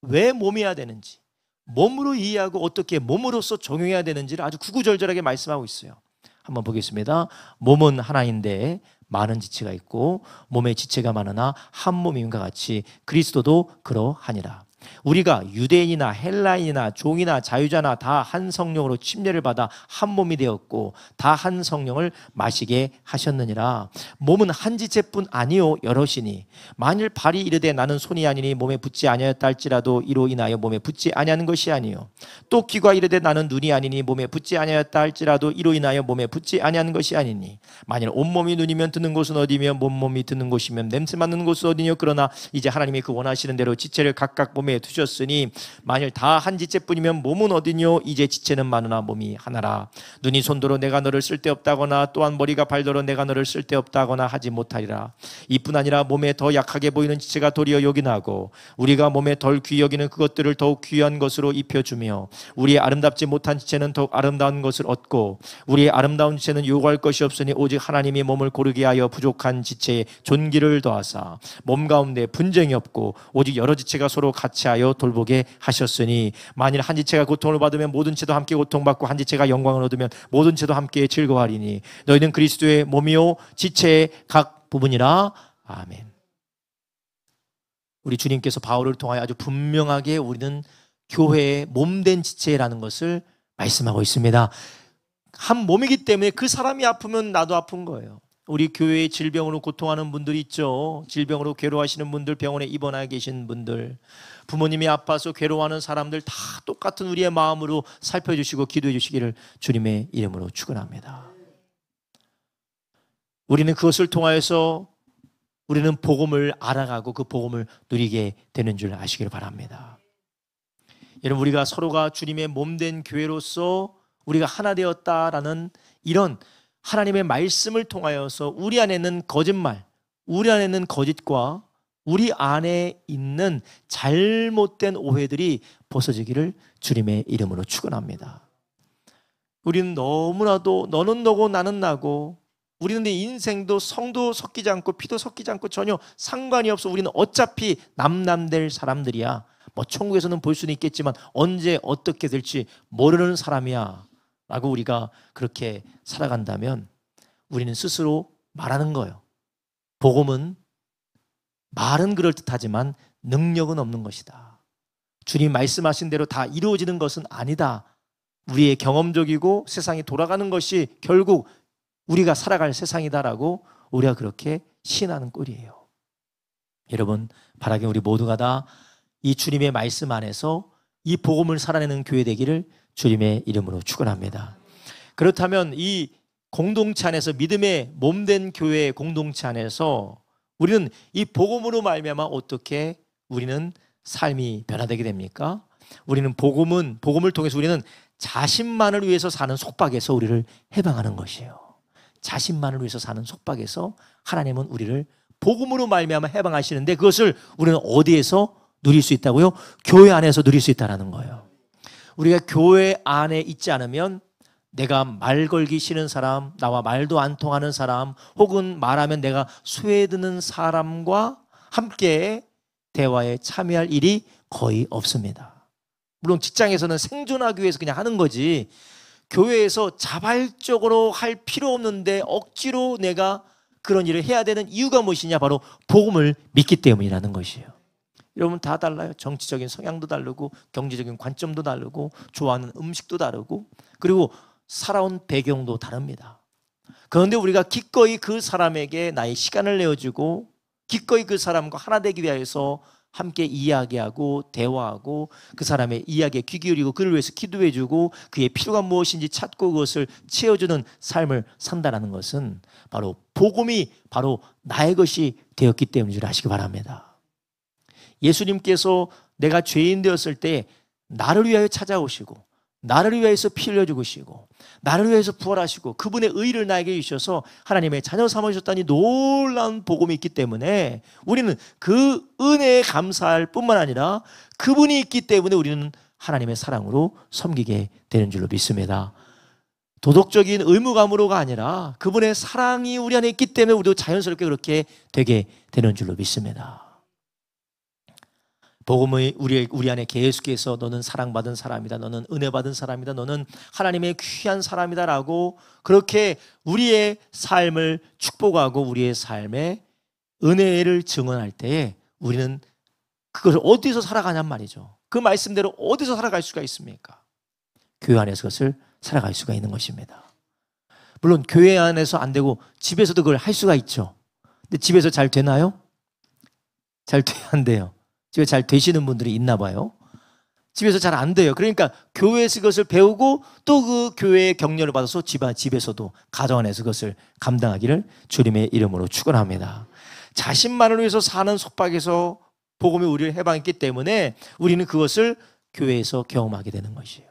Speaker 1: 왜 몸이어야 되는지, 몸으로 이해하고 어떻게 몸으로서 적용해야 되는지를 아주 구구절절하게 말씀하고 있어요. 한번 보겠습니다. 몸은 하나인데 많은 지체가 있고 몸의 지체가 많으나 한 몸임과 같이 그리스도도 그러하니라. 우리가 유대인이나 헬라인이나 종이나 자유자나 다 한 성령으로 침례를 받아 한 몸이 되었고 다 한 성령을 마시게 하셨느니라. 몸은 한 지체뿐 아니요 여럿이니 만일 발이 이르되 나는 손이 아니니 몸에 붙지 아니하였다 할지라도 이로 인하여 몸에 붙지 아니하는 것이 아니요 또 귀가 이르되 나는 눈이 아니니 몸에 붙지 아니하였다 할지라도 이로 인하여 몸에 붙지 아니하는 것이 아니니 만일 온몸이 눈이면 듣는 곳은 어디며 몸이 듣는 곳이면 냄새 맡는 곳은 어디뇨 그러나 이제 하나님이 그 원하시는 대로 지체를 각각 몸에 두셨으니 만일 다 한 지체뿐이면 몸은 어디뇨 이제 지체는 많으나 몸이 하나라. 눈이 손도로 내가 너를 쓸데없다거나 또한 머리가 발도로 내가 너를 쓸데없다거나 하지 못하리라. 이뿐 아니라 몸에 더 약하게 보이는 지체가 도리어 요긴하고 우리가 몸에 덜 귀히 여기는 그것들을 더욱 귀한 것으로 입혀주며 우리의 아름답지 못한 지체는 더욱 아름다운 것을 얻고 우리의 아름다운 지체는 요구할 것이 없으니 오직 하나님이 몸을 고르게 하여 부족한 지체에 존귀를 더하사 몸 가운데 분쟁이 없고 오직 여러 지체가 서로 같이 하여 돌보게 하셨으니 만일 한 지체가 고통을 받으면 모든 지체도 함께 고통받고 한 지체가 영광을 얻으면 모든 지체도 함께 즐거워하리니 너희는 그리스도의 몸이요 지체의 각 부분이라. 아멘. 우리 주님께서 바울을 통하여 아주 분명하게 우리는 교회의 몸된 지체라는 것을 말씀하고 있습니다. 한 몸이기 때문에 그 사람이 아프면 나도 아픈 거예요. 우리 교회에 질병으로 고통하는 분들이 있죠. 질병으로 괴로워하시는 분들, 병원에 입원하여 계신 분들, 부모님이 아파서 괴로워하는 사람들 다 똑같은 우리의 마음으로 살펴주시고 기도해 주시기를 주님의 이름으로 축원합니다. 우리는 그것을 통하여서 우리는 복음을 알아가고 그 복음을 누리게 되는 줄 아시기를 바랍니다. 여러분, 우리가 서로가 주님의 몸된 교회로서 우리가 하나 되었다라는 이런 하나님의 말씀을 통하여서 우리 안에는 거짓말, 우리 안에는 거짓과 우리 안에 있는 잘못된 오해들이 벗어지기를 주님의 이름으로 축원합니다. 우리는 너무나도 너는 너고 나는 나고 우리는 내 인생도 성도 섞이지 않고 피도 섞이지 않고 전혀 상관이 없어. 우리는 어차피 남남될 사람들이야. 뭐 천국에서는 볼 수는 있겠지만 언제 어떻게 될지 모르는 사람이야 라고 우리가 그렇게 살아간다면 우리는 스스로 말하는 거예요. 복음은 말은 그럴듯하지만 능력은 없는 것이다. 주님 말씀하신 대로 다 이루어지는 것은 아니다. 우리의 경험적이고 세상이 돌아가는 것이 결국 우리가 살아갈 세상이다라고 우리가 그렇게 시인하는 꼴이에요. 여러분, 바라기 우리 모두가 다 이 주님의 말씀 안에서 이 복음을 살아내는 교회 되기를 주님의 이름으로 축원합니다. 그렇다면 이 공동체 안에서 믿음의 몸된 교회 공동체 안에서 우리는 이 복음으로 말미암아 어떻게 우리는 삶이 변화되게 됩니까? 우리는 복음을 통해서 우리는 자신만을 위해서 사는 속박에서 우리를 해방하는 것이에요. 자신만을 위해서 사는 속박에서 하나님은 우리를 복음으로 말미암아 해방하시는데 그것을 우리는 어디에서 누릴 수 있다고요? 교회 안에서 누릴 수 있다는 거예요. 우리가 교회 안에 있지 않으면 내가 말 걸기 싫은 사람, 나와 말도 안 통하는 사람, 혹은 말하면 내가 소외드는 사람과 함께 대화에 참여할 일이 거의 없습니다. 물론 직장에서는 생존하기 위해서 그냥 하는 거지 교회에서 자발적으로 할 필요 없는데 억지로 내가 그런 일을 해야 되는 이유가 무엇이냐? 바로 복음을 믿기 때문이라는 것이에요. 여러분 다 달라요. 정치적인 성향도 다르고 경제적인 관점도 다르고 좋아하는 음식도 다르고 그리고 살아온 배경도 다릅니다. 그런데 우리가 기꺼이 그 사람에게 나의 시간을 내어주고 기꺼이 그 사람과 하나 되기 위해서 함께 이야기하고 대화하고 그 사람의 이야기에 귀 기울이고 그를 위해서 기도해주고 그의 필요가 무엇인지 찾고 그것을 채워주는 삶을 산다는 것은 바로 복음이 바로 나의 것이 되었기 때문인 줄 아시기 바랍니다. 예수님께서 내가 죄인 되었을 때 나를 위하여 찾아오시고 나를 위해서 피 흘려 죽으시고 나를 위해서 부활하시고 그분의 의를 나에게 주셔서 하나님의 자녀 삼으셨다니 놀라운 복음이 있기 때문에 우리는 그 은혜에 감사할 뿐만 아니라 그분이 있기 때문에 우리는 하나님의 사랑으로 섬기게 되는 줄로 믿습니다. 도덕적인 의무감으로가 아니라 그분의 사랑이 우리 안에 있기 때문에 우리도 자연스럽게 그렇게 되게 되는 줄로 믿습니다. 복음이 우리 안에 계속해서 너는 사랑받은 사람이다, 너는 은혜받은 사람이다, 너는 하나님의 귀한 사람이다라고 그렇게 우리의 삶을 축복하고 우리의 삶에 은혜를 증언할 때에 우리는 그것을 어디서 살아가냔 말이죠. 그 말씀대로 어디서 살아갈 수가 있습니까? 교회 안에서 그것을 살아갈 수가 있는 것입니다. 물론 교회 안에서 안 되고 집에서도 그걸 할 수가 있죠. 근데 집에서 잘 되나요? 안 돼요. 집에 잘 되시는 분들이 있나 봐요. 집에서 잘 안 돼요. 그러니까 교회에서 그것을 배우고 또 그 교회의 격려를 받아서 집에서도 가정 안에서 그것을 감당하기를 주님의 이름으로 축원합니다. 자신만을 위해서 사는 속박에서 복음이 우리를 해방했기 때문에 우리는 그것을 교회에서 경험하게 되는 것이에요.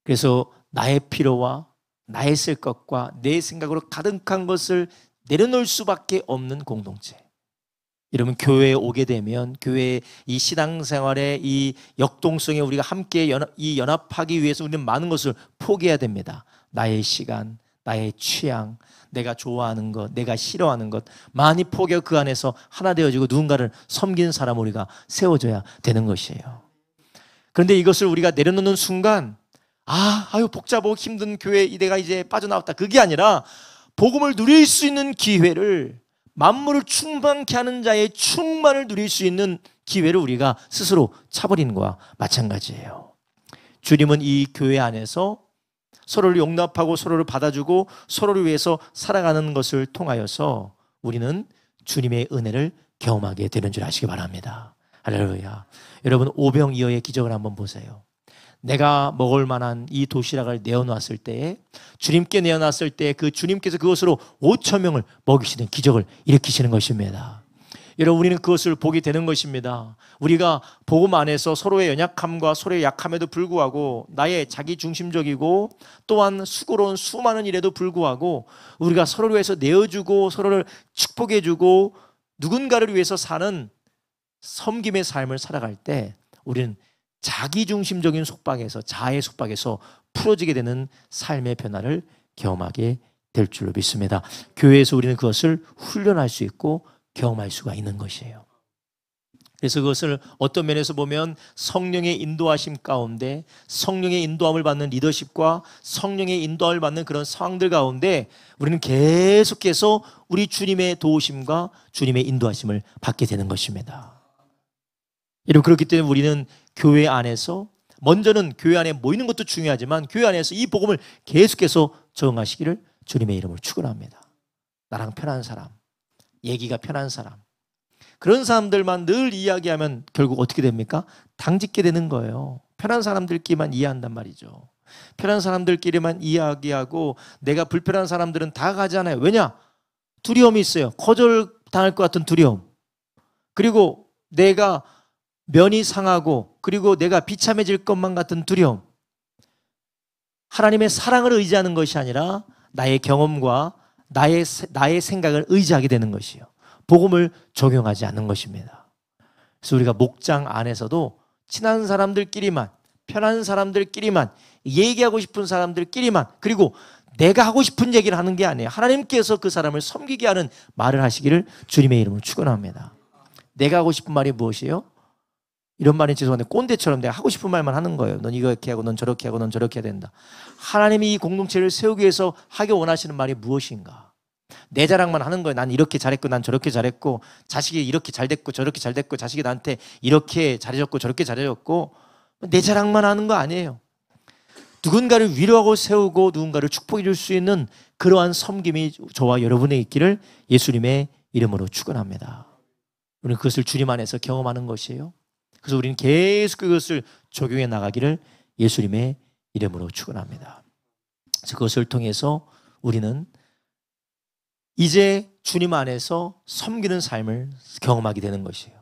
Speaker 1: 그래서 나의 필요와 나의 쓸 것과 내 생각으로 가득한 것을 내려놓을 수밖에 없는 공동체. 여러분, 교회에 오게 되면 교회의 이 신앙생활의 이 역동성에 우리가 함께 연합하기 위해서 우리는 많은 것을 포기해야 됩니다. 나의 시간, 나의 취향, 내가 좋아하는 것, 내가 싫어하는 것 많이 포기하고 그 안에서 하나 되어지고 누군가를 섬기는 사람 우리가 세워줘야 되는 것이에요. 그런데 이것을 우리가 내려놓는 순간 아유 복잡하고 힘든 교회 내가 이제 빠져나왔다, 그게 아니라 복음을 누릴 수 있는 기회를, 만물을 충만케 하는 자의 충만을 누릴 수 있는 기회를 우리가 스스로 차버리는 것과 마찬가지예요. 주님은 이 교회 안에서 서로를 용납하고 서로를 받아주고 서로를 위해서 살아가는 것을 통하여서 우리는 주님의 은혜를 경험하게 되는 줄 아시기 바랍니다. 할렐루야. 여러분, 오병이어의 기적을 한번 보세요. 내가 먹을 만한 이 도시락을 내어놨을 때에, 주님께 내어놨을 때 그 주님께서 그것으로 5천 명을 먹이시는 기적을 일으키시는 것입니다. 여러분, 우리는 그것을 보게 되는 것입니다. 우리가 복음 안에서 서로의 연약함과 서로의 약함에도 불구하고 나의 자기중심적이고 또한 수고로운 수많은 일에도 불구하고 우리가 서로를 위해서 내어주고 서로를 축복해주고 누군가를 위해서 사는 섬김의 삶을 살아갈 때 우리는 자기중심적인 속박에서, 자아의 속박에서 풀어지게 되는 삶의 변화를 경험하게 될 줄로 믿습니다. 교회에서 우리는 그것을 훈련할 수 있고 경험할 수가 있는 것이에요. 그래서 그것을 어떤 면에서 보면 성령의 인도하심 가운데, 성령의 인도함을 받는 리더십과 성령의 인도함을 받는 그런 상황들 가운데 우리는 계속해서 우리 주님의 도우심과 주님의 인도하심을 받게 되는 것입니다. 여러분, 그렇기 때문에 우리는 교회 안에서, 먼저는 교회 안에 모이는 것도 중요하지만 교회 안에서 이 복음을 계속해서 적응하시기를 주님의 이름으로 축원합니다. 나랑 편한 사람, 얘기가 편한 사람, 그런 사람들만 늘 이야기하면 결국 어떻게 됩니까? 당짓게 되는 거예요. 편한 사람들끼리만 이해한단 말이죠. 편한 사람들끼리만 이야기하고 내가 불편한 사람들은 다 가잖아요. 왜냐? 두려움이 있어요. 거절당할 것 같은 두려움. 그리고 내가 면이 상하고 그리고 내가 비참해질 것만 같은 두려움. 하나님의 사랑을 의지하는 것이 아니라 나의 경험과 나의 생각을 의지하게 되는 것이요, 복음을 적용하지 않는 것입니다. 그래서 우리가 목장 안에서도 친한 사람들끼리만, 편한 사람들끼리만, 얘기하고 싶은 사람들끼리만, 그리고 내가 하고 싶은 얘기를 하는 게 아니에요. 하나님께서 그 사람을 섬기게 하는 말을 하시기를 주님의 이름으로 축원합니다. 내가 하고 싶은 말이 무엇이에요? 이런 말이 죄송한데 꼰대처럼 내가 하고 싶은 말만 하는 거예요. 넌 이렇게 하고 넌 저렇게 하고 넌 저렇게 해야 된다. 하나님이 이 공동체를 세우기 위해서 하기 원하시는 말이 무엇인가? 내 자랑만 하는 거예요. 난 이렇게 잘했고 난 저렇게 잘했고 자식이 이렇게 잘됐고 저렇게 잘됐고 자식이 나한테 이렇게 잘해줬고 저렇게 잘해줬고, 내 자랑만 하는 거 아니에요. 누군가를 위로하고 세우고 누군가를 축복해 줄 수 있는 그러한 섬김이 저와 여러분의 있기를 예수님의 이름으로 축원합니다. 우리는 그것을 주님 안에서 경험하는 것이에요. 그래서 우리는 계속 그것을 적용해 나가기를 예수님의 이름으로 축원합니다. 그래서 그것을 통해서 우리는 이제 주님 안에서 섬기는 삶을 경험하게 되는 것이에요.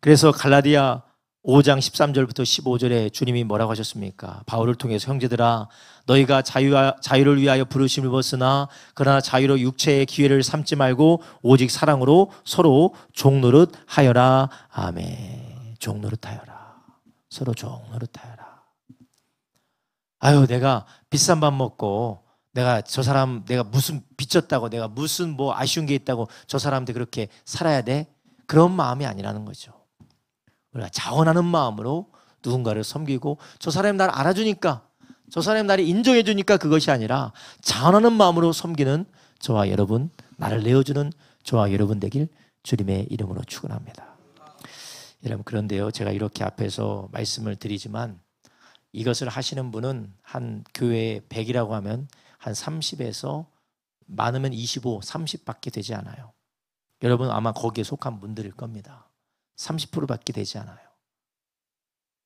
Speaker 1: 그래서 갈라디아 5장 13절부터 15절에 주님이 뭐라고 하셨습니까? 바울을 통해서 형제들아, 너희가 자유를 위하여 부르심을 입었으나 그러나 자유로 육체의 기회를 삼지 말고 오직 사랑으로 서로 종노릇 하여라. 아멘. 종노릇 하여라. 서로 종노릇 하여라. 아유, 내가 비싼 밥 먹고 내가 저 사람, 내가 무슨 빚졌다고, 내가 무슨 뭐 아쉬운 게 있다고 저 사람한테 그렇게 살아야 돼? 그런 마음이 아니라는 거죠. 우리가 자원하는 마음으로 누군가를 섬기고, 저 사람이 나를 알아주니까, 저 사람이 나를 인정해 주니까 그것이 아니라 자원하는 마음으로 섬기는 저와 여러분, 나를 내어주는 저와 여러분 되길 주님의 이름으로 축원합니다. 여러분, 그런데요, 제가 이렇게 앞에서 말씀을 드리지만 이것을 하시는 분은 한 교회에 100이라고 하면 한 30에서 많으면 25, 30밖에 되지 않아요. 여러분 아마 거기에 속한 분들일 겁니다. 30%밖에 되지 않아요.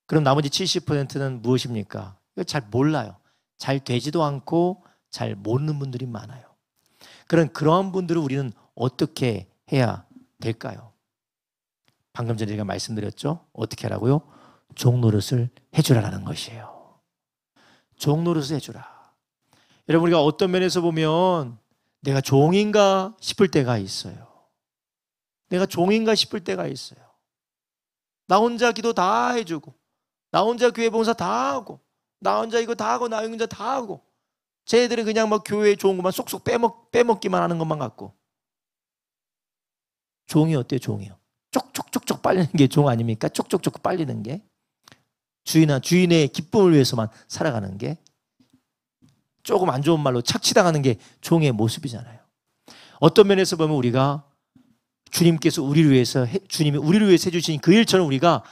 Speaker 1: 그럼 나머지 70%는 무엇입니까? 이거 잘 몰라요. 잘 되지도 않고 잘 모르는 분들이 많아요. 그러한 분들을 우리는 어떻게 해야 될까요? 방금 전에 제가 말씀드렸죠? 어떻게 하라고요? 종노릇을 해주라라는 것이에요. 종노릇을 해주라. 여러분, 우리가 어떤 면에서 보면 내가 종인가 싶을 때가 있어요. 내가 종인가 싶을 때가 있어요. 나 혼자 기도 다 해주고, 나 혼자 교회 봉사 다 하고, 나 혼자 이거 다 하고, 나 혼자 다 하고, 쟤들은 그냥 막 교회에 좋은 것만 쏙쏙 빼먹기만 하는 것만 같고. 종이 어때요? 종이요. 쪽쪽쪽쪽 빨리는 게 종 아닙니까? 쪽쪽쪽 빨리는 게. 주인의 기쁨을 위해서만 살아가는 게, 조금 안 좋은 말로 착취당하는 게 종의 모습이잖아요. 어떤 면에서 보면 우리가 주님께서 주님이 우리를 위해서 해주신 그 일처럼 우리가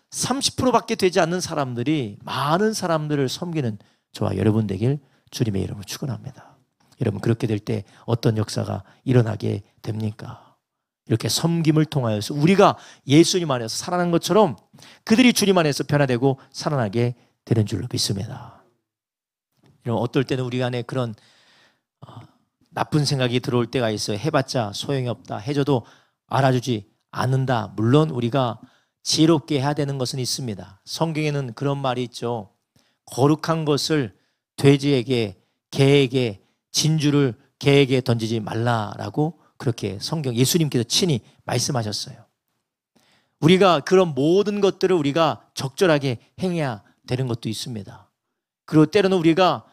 Speaker 1: 30%밖에 되지 않는 사람들이 많은 사람들을 섬기는 저와 여러분 되길 주님의 이름으로 축원합니다. 여러분, 그렇게 될 때 어떤 역사가 일어나게 됩니까? 이렇게 섬김을 통하여서 우리가 예수님 안에서 살아난 것처럼 그들이 주님 안에서 변화되고 살아나게 되는 줄로 믿습니다. 여러분, 어떨 때는 우리 안에 그런 나쁜 생각이 들어올 때가 있어요. 해봤자 소용이 없다. 해줘도 알아주지 않는다. 물론 우리가 지혜롭게 해야 되는 것은 있습니다. 성경에는 그런 말이 있죠. 거룩한 것을 돼지에게, 개에게, 진주를 개에게 던지지 말라라고 그렇게 예수님께서 친히 말씀하셨어요. 우리가 그런 모든 것들을 우리가 적절하게 행해야 되는 것도 있습니다. 그리고 때로는 우리가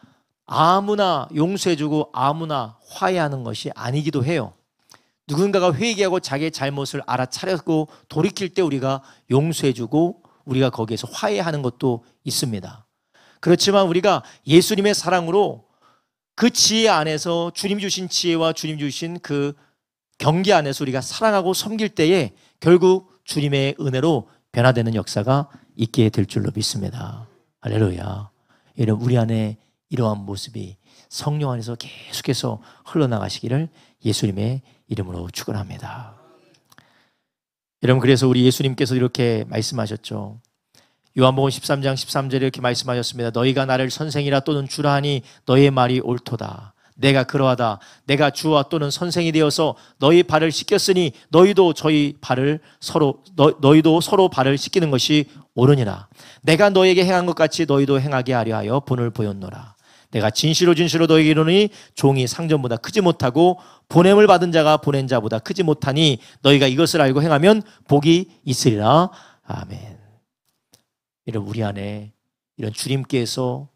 Speaker 1: 아무나 용서해주고 아무나 화해하는 것이 아니기도 해요. 누군가가 회개하고 자기의 잘못을 알아차렸고 돌이킬 때 우리가 용서해주고 우리가 거기에서 화해하는 것도 있습니다. 그렇지만 우리가 예수님의 사랑으로 그 지혜 안에서 주님 주신 지혜와 주님 주신 그 경계 안에서 우리가 사랑하고 섬길 때에 결국 주님의 은혜로 변화되는 역사가 있게 될 줄로 믿습니다. 할렐루야. 여러분, 우리 안에 이러한 모습이 성령 안에서 계속해서 흘러나가시기를 예수님의 이름으로 축원합니다. 여러분, 그래서 우리 예수님께서 이렇게 말씀하셨죠. 요한복음 13장 13절에 이렇게 말씀하셨습니다. 너희가 나를 선생이라 또는 주라 하니 너희의 말이 옳도다. 내가 그러하다. 내가 주와 또는 선생이 되어서 너희 발을 씻겼으니 너희도 서로 발을 씻기는 것이 옳으니라. 내가 너희에게 행한 것 같이 너희도 행하게 하려 하여 본을 보였노라. 내가 진실로 너희에게 이르노니 종이 상전보다 크지 못하고 보냄을 받은 자가 보낸 자보다 크지 못하니 너희가 이것을 알고 행하면 복이 있으리라. 아멘. 여러분, 우리 안에 이런 주님께서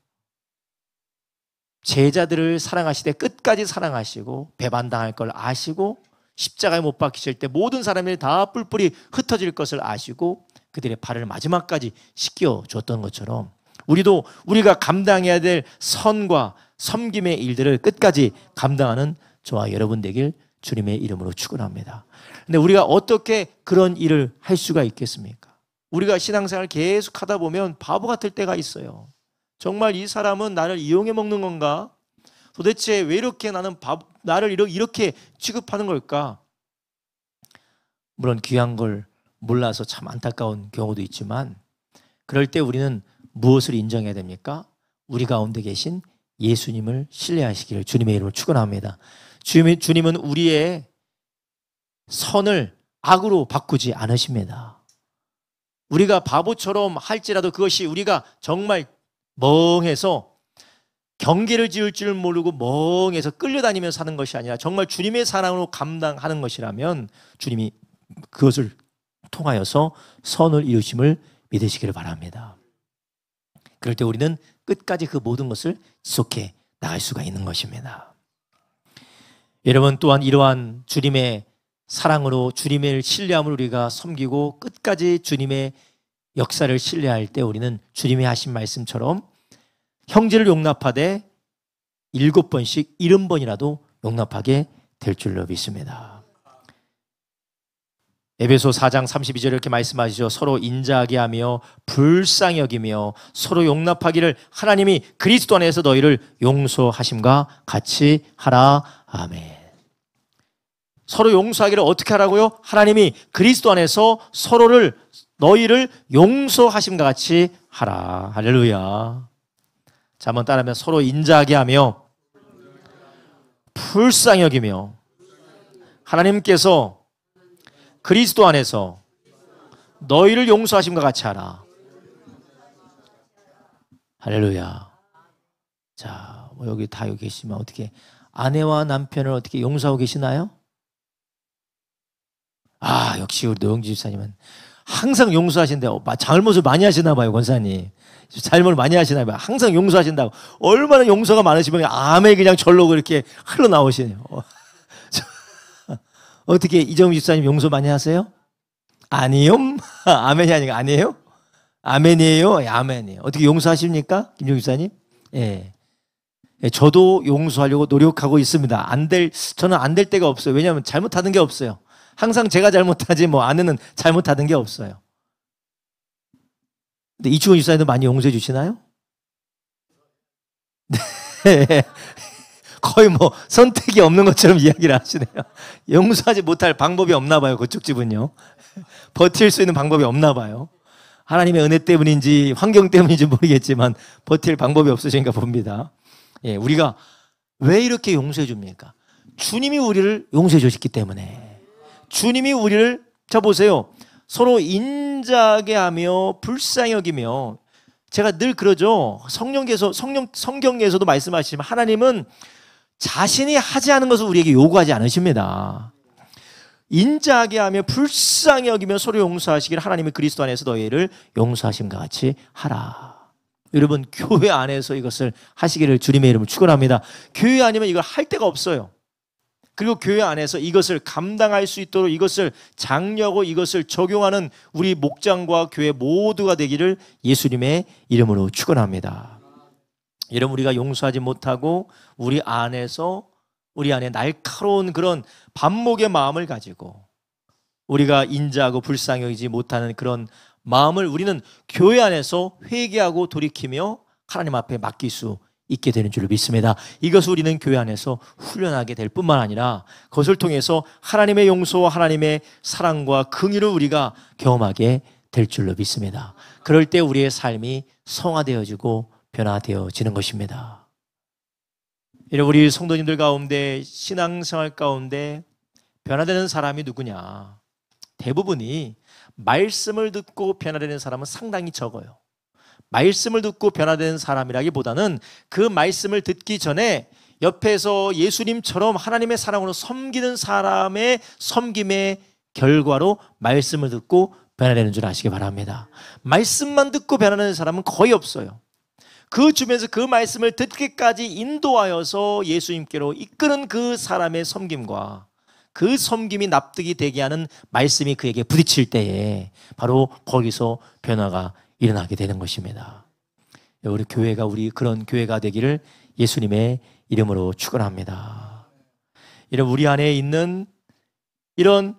Speaker 1: 제자들을 사랑하시되 끝까지 사랑하시고 배반당할 걸 아시고 십자가에 못 박히실 때 모든 사람이 다 뿔뿔이 흩어질 것을 아시고 그들의 발을 마지막까지 씻겨줬던 것처럼 우리도 우리가 감당해야 될 선과 섬김의 일들을 끝까지 감당하는 저와 여러분 되길 주님의 이름으로 축원합니다. 근데 우리가 어떻게 그런 일을 할 수가 있겠습니까? 우리가 신앙생활 계속 하다 보면 바보 같을 때가 있어요. 정말 이 사람은 나를 이용해 먹는 건가? 도대체 왜 이렇게 나를 이렇게 취급하는 걸까? 물론 귀한 걸 몰라서 참 안타까운 경우도 있지만 그럴 때 우리는 무엇을 인정해야 됩니까? 우리 가운데 계신 예수님을 신뢰하시기를 주님의 이름으로 축원합니다. 주님은 우리의 선을 악으로 바꾸지 않으십니다. 우리가 바보처럼 할지라도 그것이 우리가 정말 멍해서 경계를 지을 줄 모르고 멍해서 끌려다니면서 사는 것이 아니라 정말 주님의 사랑으로 감당하는 것이라면 주님이 그것을 통하여서 선을 이루심을 믿으시기를 바랍니다. 그럴 때 우리는 끝까지 그 모든 것을 지속해 나갈 수가 있는 것입니다. 여러분, 또한 이러한 주님의 사랑으로 주님을 신뢰함을 우리가 섬기고 끝까지 주님의 역사를 신뢰할 때 우리는 주님이 하신 말씀처럼 형제를 용납하되 7번씩 70번이라도 용납하게 될 줄로 믿습니다. 에베소 4장 32절에 이렇게 말씀하시죠. 서로 인자하게 하며 불쌍히 여기며 서로 용납하기를 하나님이 그리스도 안에서 너희를 용서하심과 같이 하라. 아멘. 서로 용서하기를 어떻게 하라고요? 하나님이 그리스도 안에서 너희를 용서하심과 같이 하라. 할렐루야. 자, 한번 따라하면 서로 인자하게 하며 불쌍히 여기며 하나님께서 그리스도 안에서 너희를 용서하심과 같이 하라. 할렐루야. 자, 뭐 여기 계시면 어떻게 아내와 남편을 어떻게 용서하고 계시나요? 아, 역시 우리 노영지 집사님은 항상 용서하신대요. 잘못을 많이 하시나 봐요, 권사님. 잘못을 많이 하시나 봐요. 항상 용서하신다고. 얼마나 용서가 많으시면 암에 그냥 절로 그렇게 흘러나오시네요. 어떻게 이정미 집사님 용서 많이 하세요? 아니요. 아멘이 아니고 아니에요? 아멘이에요? 예, 아멘이에요. 어떻게 용서하십니까? 김정미 집사님? 예. 예, 저도 용서하려고 노력하고 있습니다. 저는 안 될 때가 없어요. 왜냐하면 잘못하는 게 없어요. 항상 제가 잘못하지 뭐 아내는 잘못하는 게 없어요. 근데 이충원 집사님도 많이 용서해 주시나요? 네. 거의 뭐 선택이 없는 것처럼 이야기를 하시네요. 용서하지 못할 방법이 없나 봐요. 그쪽 집은요. 버틸 수 있는 방법이 없나 봐요. 하나님의 은혜 때문인지 환경 때문인지 모르겠지만 버틸 방법이 없으신가 봅니다. 예, 우리가 왜 이렇게 용서해 줍니까? 주님이 우리를 용서해 주셨기 때문에. 주님이 우리를, 자 보세요. 서로 인자하게 하며 불쌍히 여기며, 제가 늘 그러죠. 성경에서도 말씀하시지만 하나님은 자신이 하지 않은 것을 우리에게 요구하지 않으십니다. 인자하게 하며 불쌍히 여기며 서로 용서하시기를 하나님이 그리스도 안에서 너희를 용서하심과 같이 하라. 여러분, 교회 안에서 이것을 하시기를 주님의 이름으로 축원합니다. 교회 아니면 이걸 할 데가 없어요. 그리고 교회 안에서 이것을 감당할 수 있도록 이것을 장려하고 이것을 적용하는 우리 목장과 교회 모두가 되기를 예수님의 이름으로 축원합니다. 여러분, 우리가 용서하지 못하고 우리 안에 날카로운 그런 반목의 마음을 가지고 우리가 인자하고 불쌍히 여기지 못하는 그런 마음을 우리는 교회 안에서 회개하고 돌이키며 하나님 앞에 맡길 수 있게 되는 줄을 믿습니다. 이것을 우리는 교회 안에서 훈련하게 될 뿐만 아니라 그것을 통해서 하나님의 용서와 하나님의 사랑과 긍휼을 우리가 경험하게 될 줄로 믿습니다. 그럴 때 우리의 삶이 성화되어지고 변화되어지는 것입니다. 우리 성도님들 가운데 신앙생활 가운데 변화되는 사람이 누구냐? 대부분이 말씀을 듣고 변화되는 사람은 상당히 적어요. 말씀을 듣고 변화되는 사람이라기보다는 그 말씀을 듣기 전에 옆에서 예수님처럼 하나님의 사랑으로 섬기는 사람의 섬김의 결과로 말씀을 듣고 변화되는 줄 아시기 바랍니다. 말씀만 듣고 변화되는 사람은 거의 없어요. 그 주변에서 그 말씀을 듣기까지 인도하여서 예수님께로 이끄는 그 사람의 섬김과 그 섬김이 납득이 되게 하는 말씀이 그에게 부딪힐 때에 바로 거기서 변화가 일어나게 되는 것입니다. 우리 교회가 그런 교회가 되기를 예수님의 이름으로 축원합니다. 우리 안에 있는 이런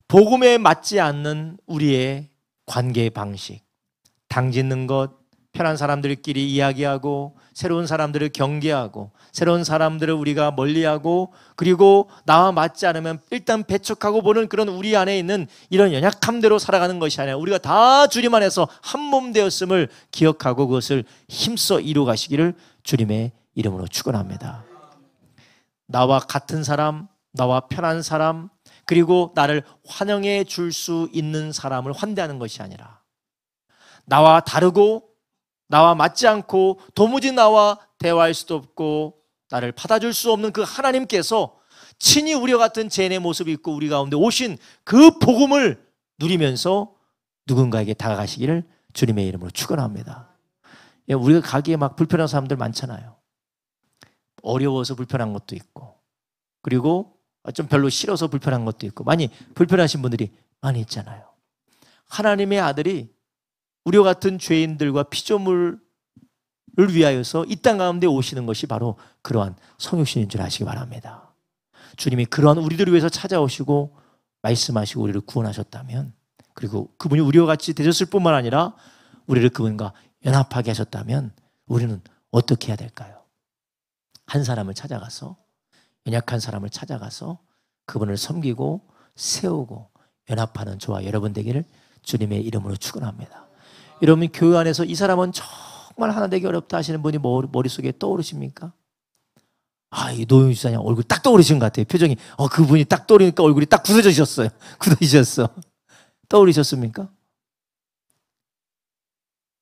Speaker 1: 복음에 맞지 않는 우리의 관계 방식, 당짓는 것, 편한 사람들끼리 이야기하고 새로운 사람들을 경계하고 새로운 사람들을 우리가 멀리하고 그리고 나와 맞지 않으면 일단 배척하고 보는 그런 우리 안에 있는 이런 연약함대로 살아가는 것이 아니라 우리가 다 주님 안에서 한 몸 되었음을 기억하고 그것을 힘써 이루어가시기를 주님의 이름으로 축원합니다. 나와 같은 사람, 나와 편한 사람, 그리고 나를 환영해 줄 수 있는 사람을 환대하는 것이 아니라 나와 다르고 나와 맞지 않고 도무지 나와 대화할 수도 없고 나를 받아줄 수 없는 그 하나님께서 친히 우리와 같은 죄인의 모습이 있고 우리 가운데 오신 그 복음을 누리면서 누군가에게 다가가시기를 주님의 이름으로 축원합니다. 우리가 가기에 막 불편한 사람들 많잖아요. 어려워서 불편한 것도 있고 그리고 좀 별로 싫어서 불편한 것도 있고 많이 불편하신 분들이 많이 있잖아요. 하나님의 아들이 우리와 같은 죄인들과 피조물을 위하여서 이 땅 가운데 오시는 것이 바로 그러한 성육신인 줄 아시기 바랍니다. 주님이 그러한 우리들을 위해서 찾아오시고 말씀하시고 우리를 구원하셨다면, 그리고 그분이 우리와 같이 되셨을 뿐만 아니라 우리를 그분과 연합하게 하셨다면 우리는 어떻게 해야 될까요? 한 사람을 찾아가서, 연약한 사람을 찾아가서 그분을 섬기고 세우고 연합하는 저와 여러분 되기를 주님의 이름으로 축원합니다. 여러분, 교회 안에서 이 사람은 정말 하나 되기 어렵다 하시는 분이 머릿속에 떠오르십니까? 이 노영주 지사님 얼굴 딱 떠오르신 것 같아요. 표정이 그분이 딱 떠오르니까 얼굴이 딱 굳어지셨어요. 굳어지셨어. 떠오르셨습니까?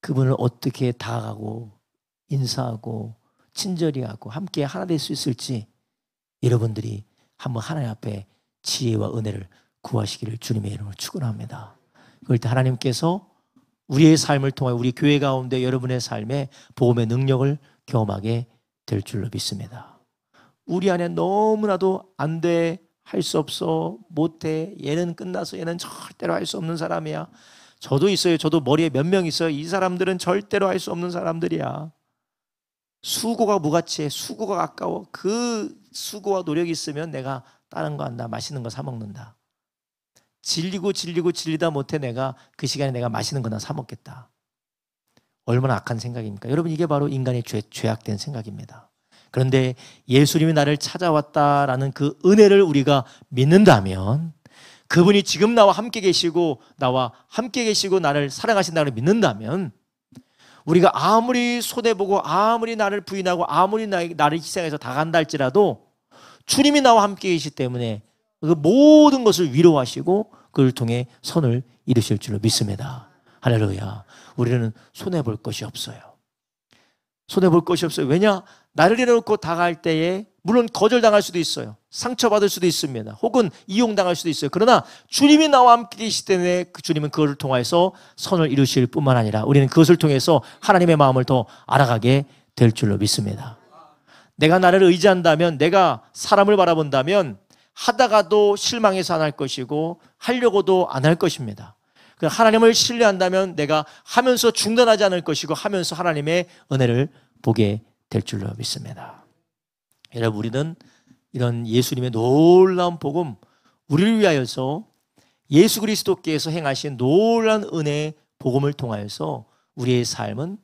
Speaker 1: 그분을 어떻게 다가가고 인사하고 친절히 하고 함께 하나 될 수 있을지 여러분들이 한번 하나님 앞에 지혜와 은혜를 구하시기를 주님의 이름으로 축원합니다. 그럴 때 하나님께서 우리의 삶을 통해 우리 교회 가운데 여러분의 삶에 복음의 능력을 경험하게 될 줄로 믿습니다. 우리 안에 너무나도 안 돼, 할 수 없어, 못해, 얘는 끝나서 얘는 절대로 할 수 없는 사람이야. 저도 있어요. 저도 머리에 몇 명 있어요. 이 사람들은 절대로 할 수 없는 사람들이야. 수고가 무가치해. 수고가 아까워. 그 수고와 노력이 있으면 내가 다른 거 한다. 맛있는 거 사 먹는다. 질리다 못해 내가 그 시간에 내가 맛있는 거나 사 먹겠다. 얼마나 악한 생각입니까? 여러분, 이게 바로 인간의 죄악된 생각입니다. 그런데 예수님이 나를 찾아왔다라는 그 은혜를 우리가 믿는다면, 그분이 지금 나와 함께 계시고 나를 사랑하신다고 믿는다면, 우리가 아무리 손해보고 아무리 나를 부인하고 아무리 나를 희생해서 다 간다 할지라도 주님이 나와 함께 계시기 때문에 그 모든 것을 위로하시고 그를 통해 선을 이루실 줄로 믿습니다. 할렐루야. 우리는 손해볼 것이 없어요. 손해볼 것이 없어요. 왜냐? 나를 내려놓고 다가갈 때에 물론 거절당할 수도 있어요. 상처받을 수도 있습니다. 혹은 이용당할 수도 있어요. 그러나 주님이 나와 함께 계시기 때문에 주님은 그것을 통해서 선을 이루실 뿐만 아니라 우리는 그것을 통해서 하나님의 마음을 더 알아가게 될 줄로 믿습니다. 내가 나를 의지한다면, 내가 사람을 바라본다면 하다가도 실망해서 안 할 것이고 하려고도 안 할 것입니다. 하나님을 신뢰한다면 내가 하면서 중단하지 않을 것이고 하면서 하나님의 은혜를 보게 될 줄로 믿습니다. 여러분, 우리는 이런 예수님의 놀라운 복음, 우리를 위하여서 예수 그리스도께서 행하신 놀라운 은혜의 복음을 통하여서 우리의 삶은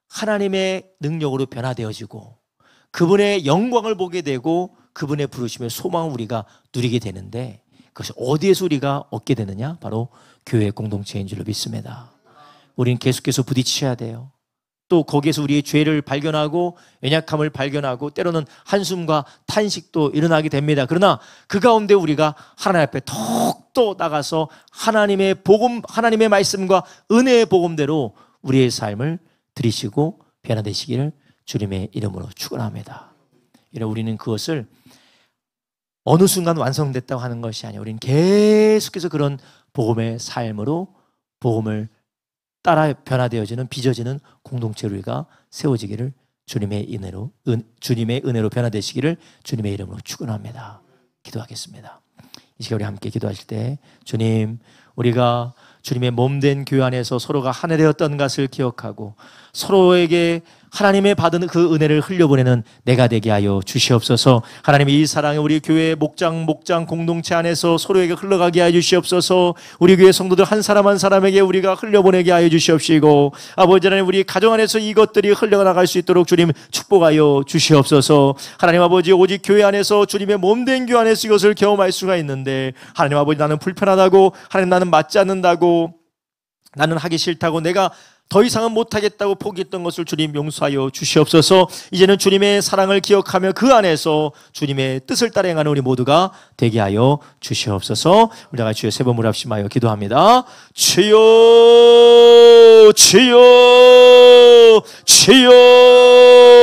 Speaker 1: 하나님의 능력으로 변화되어지고 그분의 영광을 보게 되고 그분의 부르심의 소망을 우리가 누리게 되는데, 그것이 어디에서 우리가 얻게 되느냐? 바로 교회 공동체인 줄로 믿습니다. 우리는 계속해서 부딪혀야 돼요. 또 거기에서 우리의 죄를 발견하고 연약함을 발견하고 때로는 한숨과 탄식도 일어나게 됩니다. 그러나 그 가운데 우리가 하나님 앞에 더욱더 나가서 하나님의 복음, 하나님의 말씀과 은혜의 복음대로 우리의 삶을 들이시고 변화되시기를 주님의 이름으로 축원합니다. 이런 우리는 그것을 어느 순간 완성됐다고 하는 것이 아니에요. 우리는 계속해서 그런 복음의 삶으로 복음을 따라 변화되어지는, 빚어지는 공동체로 우리가 세워지기를 주님의 은혜로 변화되시기를 주님의 이름으로 축원합니다. 기도하겠습니다. 이 시간 우리 함께 기도하실 때, 주님, 우리가 주님의 몸된 교회 안에서 서로가 하나 되었던 것을 기억하고 서로에게 하나님의 받은 그 은혜를 흘려보내는 내가 되게 하여 주시옵소서. 하나님의 이 사랑이 우리 교회 목장 공동체 안에서 서로에게 흘러가게 하여 주시옵소서. 우리 교회 성도들 한 사람 한 사람에게 우리가 흘려보내게 하여 주시옵시고, 아버지 하나님, 우리 가정 안에서 이것들이 흘러나갈 수 있도록 주님 축복하여 주시옵소서. 하나님 아버지, 오직 교회 안에서 주님의 몸된 교회 안에서 이것을 경험할 수가 있는데, 하나님 아버지, 나는 불편하다고, 하나님 나는 맞지 않는다고, 나는 하기 싫다고, 내가 더 이상은 못하겠다고 포기했던 것을 주님 용서하여 주시옵소서. 이제는 주님의 사랑을 기억하며 그 안에서 주님의 뜻을 따라 행하는 우리 모두가 되게 하여 주시옵소서. 우리 다 같이 주여 세 번 물합심하여 기도합니다. 주여, 주여, 주여.